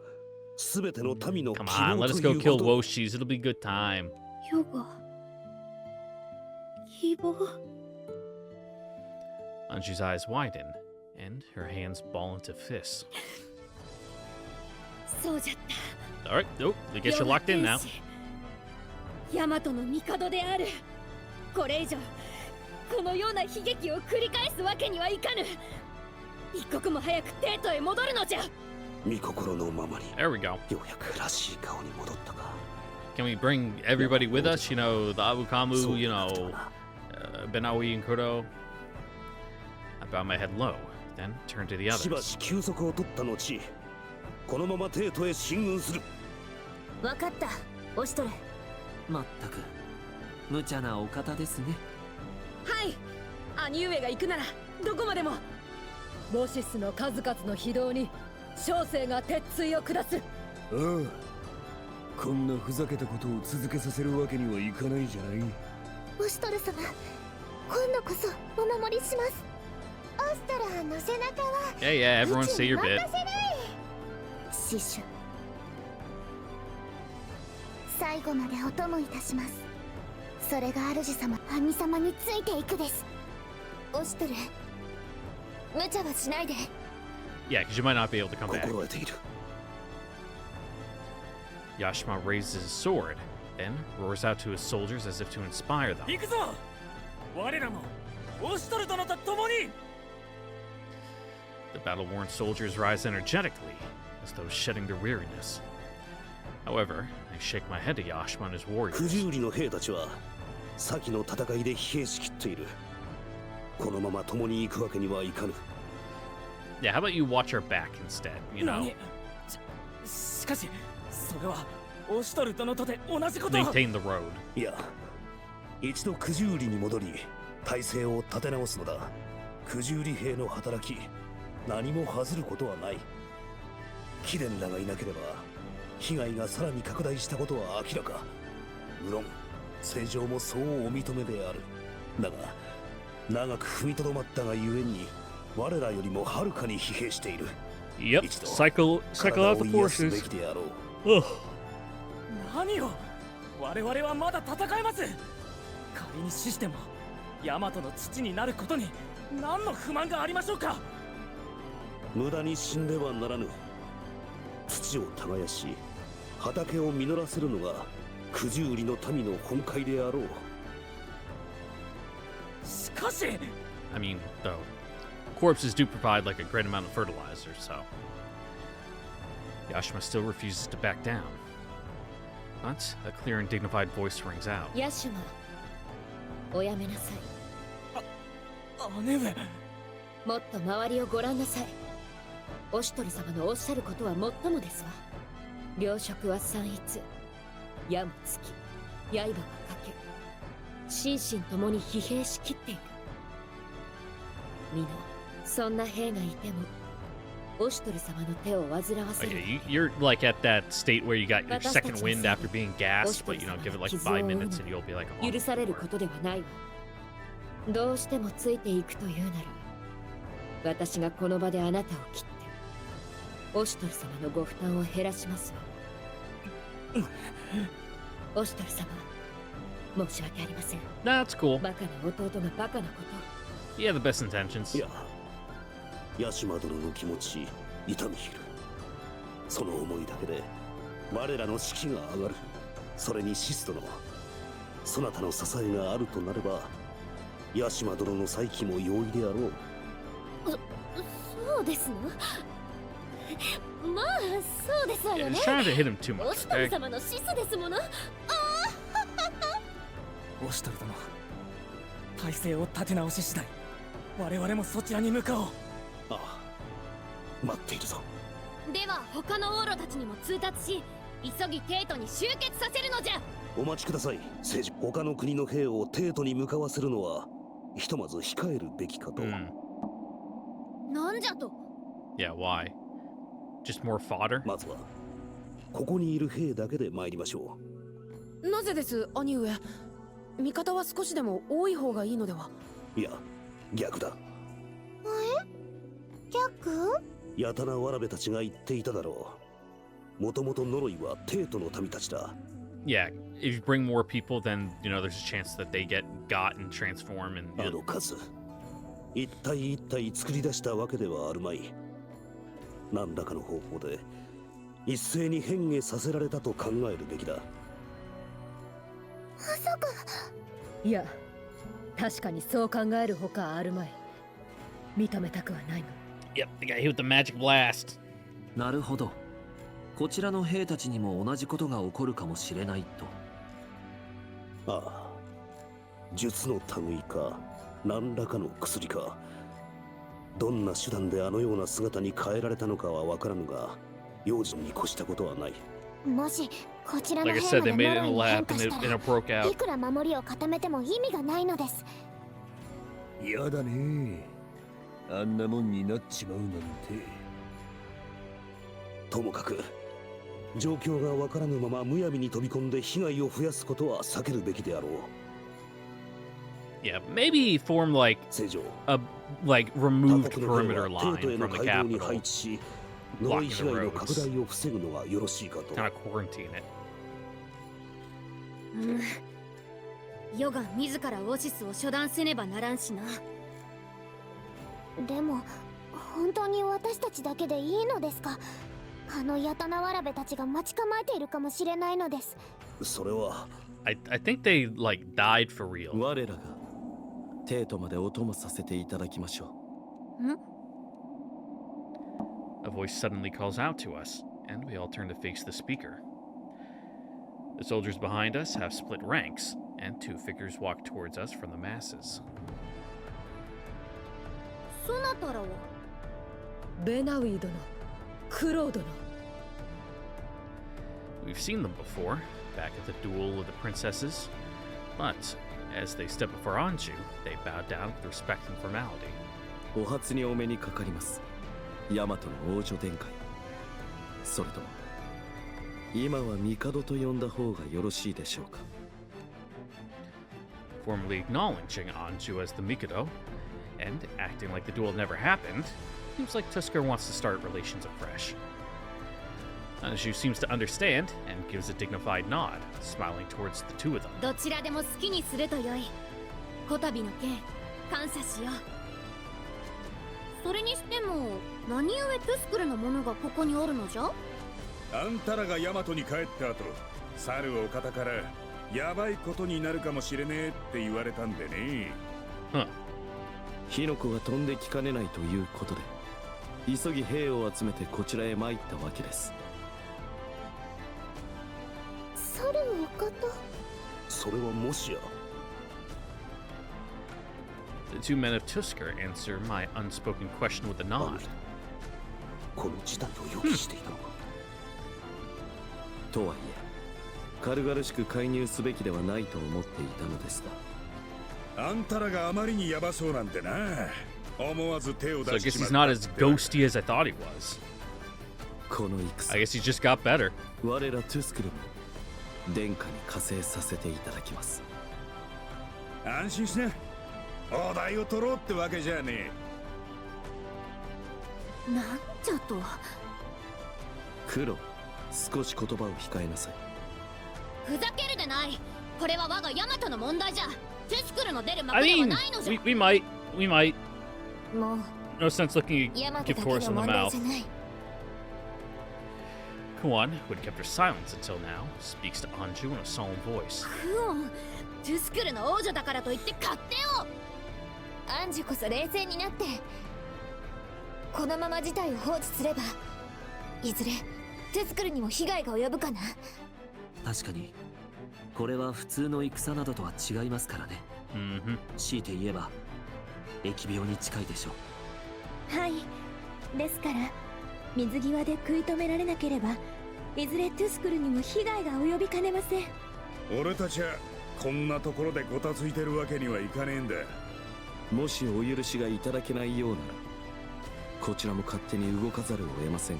すべての民の希 Come 望 on, let us と go いう kill こと。 Woshis. It'll be a good time. 世が希望。 Anju's eyes widen, and her hands ball into fists. そうじゃった。 Alright, oh, I guess you're locked in now. ヤマトの帝である。これ以上このような悲劇を繰り返すわけにはいかぬ。一刻も早く帝都へ戻るのじゃ。御心のままに。 There we go. ようやくらしい顔に戻ったか。 Can we bring everybody with us? You know, the Abukamu, you know, Benawi and Kudo. I bow my head low, then turn to the しば others. し休息を取った後、このまま帝都へ進軍する。分かったオシトル。まったく無茶なお方ですね。はい、兄上が行くならどこまでも。ボシスの数々の非道に小生が鉄槌を下す。ああ、こんなふざけたことを続けさせるわけにはいかないじゃない。オシトル様、今度こそお守りします。オシトルの背中は Yeah, yeah, everyone say your bit. 死守、最後までお供いたします。それが主様、兄様についていくです。オシトル、無茶はしないで。 Yeah, because you might not be able to come back. 心得ている。 Yashima raises his sword, then roars out to his soldiers as if to inspire them. 行くぞ。我らもオシトル殿と共に。 The battle-worn soldiers rise energetically, as though shedding their weariness. However, I shake my head at Yashima and his 九 warriors. 十里の兵たちは先の戦いで疲弊しきっている。このまま共に行くわけにはいかぬ。 Yeah, how about you watch our back instead, you know? しかしそれはオシトル殿とで同じこと。 Maintain the road. いや、一度九十里に戻り体制を立て直すのだ。九十里兵の働き、何も恥ずることはない。貴殿らがいなければ被害がさらに拡大したことは明らか。無論正常もそうお認めである。だが長く踏みとどまったがゆえに我らよりもはるかに疲弊している。 Yep, cycle out the 体を癒すべ forces. きであろう。 Ugh. 何を。我々はまだ戦えます。仮に死してもヤマトの父になることに何の不満がありましょうか。無駄に死んではならぬ。土を耕し畑を実らせるのが九十里の民の本懐であろう。しかし I mean, though, corpses do provide like a great amount of fertilizer, so Yashima still refuses to back down. But a clear and dignified voice rings out. ヤシュマ、おやめなさい。姉上。もっと周りをご覧なさい。オシトル様のおっしゃることはもっともですわ。糧食は散逸、矢も尽き、刃は欠け、心身ともに疲弊しきっている。皆、そんな兵がいても、オシトル様の手を煩わ Oh, せる。 yeah, you're like at that state where you got your second wind after being gassed, but you know, give it like 5 minutes and you'll be like a 許されることではないわ。どうしてもついていくというなら、私がこの場であなたを切って、オシトル様のご負担を減らしますわ。オシトル様、申し訳ありません。 That's cool. バカな弟がバカなこと。 He had the best intentions. いや、ヤシマ殿の気持ち痛み入る。その思いだけで我らの士気が上がる。それにシス殿、そなたの支えがあるとなればヤシマ殿の再起も容易であろう。そうですの。まあそうですわ Yeah, よね。 he's trying to hit him too オ much, シトル okay? 様のシスですもの。オシトル殿、体勢を立て直し次第我々もそちらに向かおう。ああ、待っているぞ。では他のオーロたちにも通達し、急ぎテートに集結させるのじゃ。お待ちください、聖司。他の国の兵をテートに向かわせるのはひとまず控えるべきかと。なんじゃと。 Yeah, why? Just more fodder? まずはここにいる兵だけで参りましょう。なぜです兄上。味方は少しでも多い方がいいのでは。いや、逆だ。逆？ヤタナワラベたちが言っていただろう。もともと呪いはテートの民たちだ。Yeah, if you bring more people, then, you know, there's a chance that they get got and transform and... あの数、一体一体作り出したわけではあるまい。何らかの方法で一斉に変化させられたと考えるべきだ。まさか。いや、確かにそう考えるほかあるまい。認めたくはないの。 Yep, the guy hit with the magic blast. なるほど。こちらの兵たちにも同じことが起こるかもしれないと。ああ、術の類か何らかの薬か、どんな手段であのような姿に変えられたのかは分からぬが、用心に越したことはない。もしこちらの Like 兵 I ま said, で they made it 呪 in い a に変 lab 化 and し it, た and it ら broke out. いくら守りを固めても意味がないのです。やだね。あんなもんになっちまうなんて。ともかく状況が分からぬままむやみに飛び込んで被害を増やすことは避けるべきであろう。 Yeah, maybe form like 正常。 a like removed 他国の兵 perimeter はテー line トへの from the 街道に配 capital. 置し、呪い被害の拡大を防ぐのがよろしいかと。Kind of quarantine it. ヨが自らオシスを処断せねばならんしな。でも本当に私たちだけでいいのですか。あのヤタナワラベたちが待ち構えているかもしれないのです。それは I think they like died for real. 我らがテートまでお供させていただきましょう。 A voice suddenly calls out to us, and we all turn to face the speaker. The soldiers behind us have split ranks, and two figures walk towards us from the masses. そなたらはベナウィ殿、クロー殿。 We've seen them before, back at the duel of the princesses, but as they step before Anju, they bow down with respect and formality. お初にお目にかかります。ヤマトの王女殿下。それとも今は帝と呼んだ方がよろしいでしょうか。 Formally acknowledging Anju as the Mikado, and acting like the duel never happened, seems like Tusker wants to start relations afresh. Anju seems to understand and gives a dignified nod, smiling towards the two of them. どちらでも好きにするとよい。こたびの件感謝しよう。それにしても何故トゥスクルのものがここにおるのじゃ。あんたらがヤマトに帰った後、猿お方からやばいことになるかもしれねえって言われたんでね。火の粉が飛んできかねないということで、急ぎ兵を集めてこちらへ参ったわけです。猿お方。それはもしや。The two men of Tusker answer my unspoken question with a nod. この事態を予期していたのか。とはいえ、軽々しく介入すべきではないと思っていたのですが。あんたらがあまりにヤバそうなんてな。思わず手を So I 出して guess しま he's った。 not as ghosty as I thought he was. この戦、 I guess he just got better. 我らトゥスクルも殿下に加勢させていただきます。安心しな。お題を取ろうってわけじゃねえ。なんじゃと。黒、少し言葉を控えなさい。ふざけるでない。これは我がヤマトの問題じゃ。トゥスクルの出る幕 I では mean, ないのじゃ。 we might. もう No sense looking ヤマ a ト gift だけ horse の in the 問題 mouth. じゃない。 Kuan, who had kept her silence until now, speaks to Anju in a solemn voice. クオン、トゥスクルの王女だからといって勝手を。アンジュこそ冷静になって、このまま事態を放置すれば、いずれトゥスクルにも被害が及ぶかな。確かにこれは普通の戦などとは違いますからね。強いて言えば疫病に近いでしょう。はい。ですから水際で食い止められなければ、いずれトゥスクルにも被害が及びかねません。俺たちはこんなところでごたついてるわけにはいかねえんだ。もしお許しがいただけないようなら、こちらも勝手に動かざるを得ません。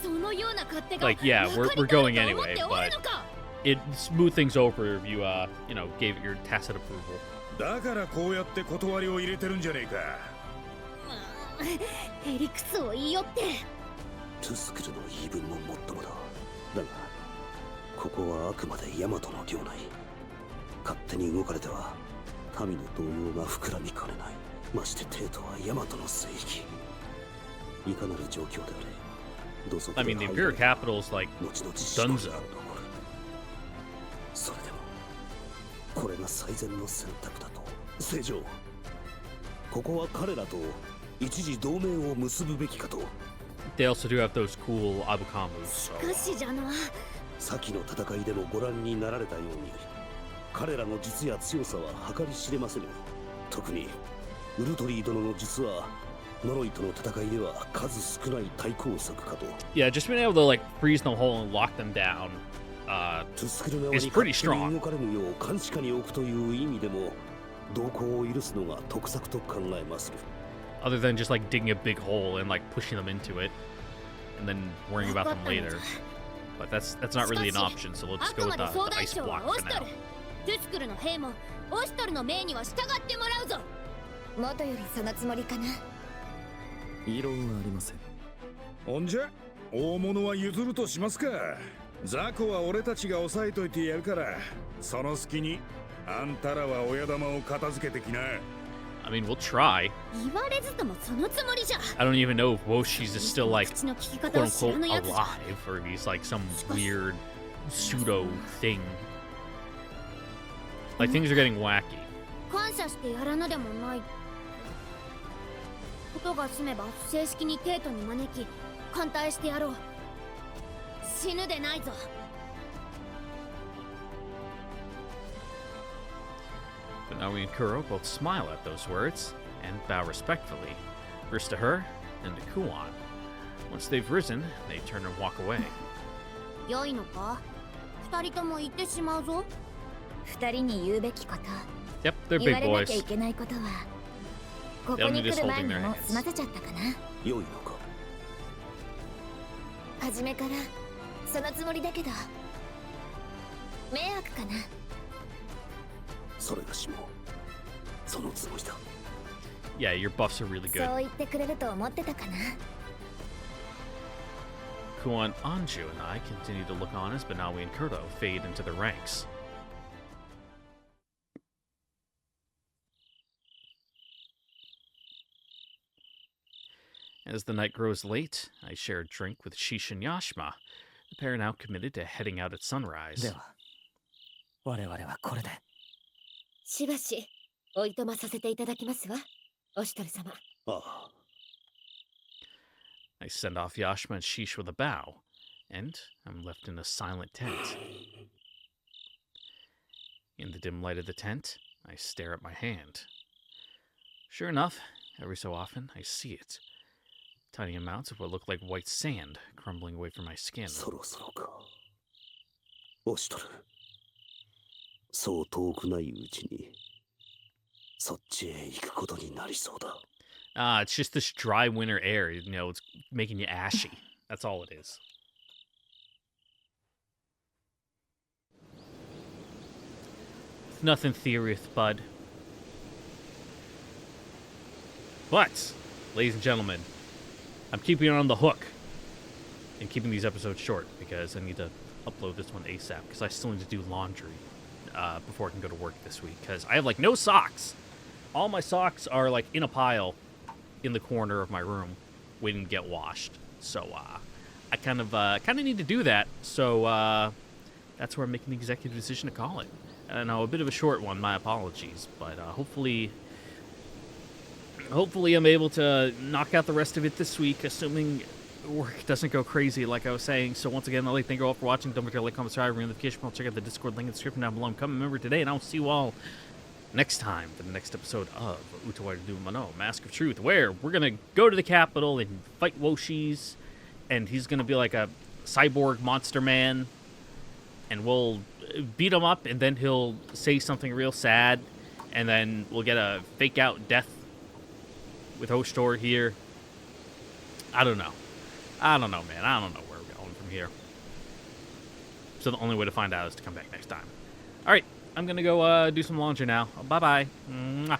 そのような勝手が Like, yeah, we're going anyway, but it'd smooth things over if you, gave it your tacit approval. だからこうやって断りを入れてるんじゃねえか。ヘリクスを言いよって。トゥスクルの言い分ももっともだ。だがここはあくまでヤマトの領内。勝手に動かれては民の動揺が膨らみかねない。ましてテートはヤマトの聖域。いかなる状況であれ、 I mean, the Imperial capital is like Dunzo. それでもこれが最善の選択だと。聖女、ここは彼らと一時同盟を結ぶべきかと。 They also do have those cool Abukamus. しかしじゃな。先の戦いでもご覧になられたように、彼らの術や強さは計り知れませぬ。特にウルトリー殿の術は呪いとの戦いでは数少ない対抗策かと。 Yeah, just being able to like freeze them whole and lock them down is pretty strong. 動かれぬよう監視下に置くという意味でも動向を許すのが得策と考えまする。 Other than just like digging a big hole and like pushing them into it and then worrying about them later. But that's not really an option, so let's go with the ice block for now. トゥスクルの兵もオシトルの命には従ってもらうぞ。元よりそのつもりかな。異論はありません。ほんじゃ大物は譲るとしますか。雑魚は俺たちが抑えといてやるから、その隙にあんたらは親玉を片付けてきな。 I mean, we'll try. 言われずともそのつもりじゃ。 I don't even know if Woshi's is still like 口の利き quote 方を知ら unquote ぬやつじゃ。 alive, or he's like some weird pseudo thing. Like things are getting wacky. 感謝してやらぬでもない。ことが済めば正式にテートに招き歓待してやろう。死ぬでないぞ。 But Naoi and Kuro both smile at those words and bow respectfully, first to her, then to Kuon. Once they've risen, they turn and walk away. 良いのか？二人とも言ってしまうぞ。二人に言うべきこと。 Yep, they're 言わ big れなきゃ boys. いけないことは、ここに来る前にもう済ませちゃったかな。良いのか。初めからそのつもりだけど、迷惑かな。それがしもそのつもりだ。 Yeah, your buffs are really そう good. 言ってくれると思ってたかな。 Kuon, Anju, and I continue to look on as Banawi and Kurdo fade into their ranks. As the night grows late, I share a drink with Shish and Yashima. The pair are now committed to heading out at sunrise. では我々はこれで。しばしおいとまさせていただきますわ、おしとり様。ああ。 I send off Yashima and Shish with a bow, and I'm left in a silent tent. In the dim light of the tent, I stare at my hand. Sure enough, every so often I see it. Tiny amounts of what look like white sand crumbling away from my skin. そろそろか。おしとる。そう遠くないうちにそっちへ行くことになりそうだ。It's just this dry winter air, it's making you ashy. That's all it is. Nothing serious, bud. But, ladies and gentlemen, I'm keeping it on the hook and keeping these episodes short because I need to upload this one ASAP because I still need to do laundry before I can go to work this week because I have like no socks. all my socks are like in a pile in the corner of my room waiting to get washed. So I kind of need to do that. So that's where I'm making the executive decision to call it. I know, a bit of a short one, my apologies, but hopefully I'm able to knock out the rest of it this week, assuming work doesn't go crazy like I was saying. So once again, I'd like to thank you all for watching. Don't forget to like, comment, subscribe, ring the notification bell, check out the Discord link in the description down below. Come remember today, and I'll see you all next time for the next episode of Utawarerumono, Mask of Truth, where we're going to go to the capital and fight Woshis, and he's going to be like a cyborg monster man, and we'll beat him up, and then he'll say something real sad, and then we'll get a fake out death with Hostor here. I don't know, man. I don't know where we're going from here. So the only way to find out is to come back next time. All right, I'm going to go do some laundry now. Bye-bye. Mwah.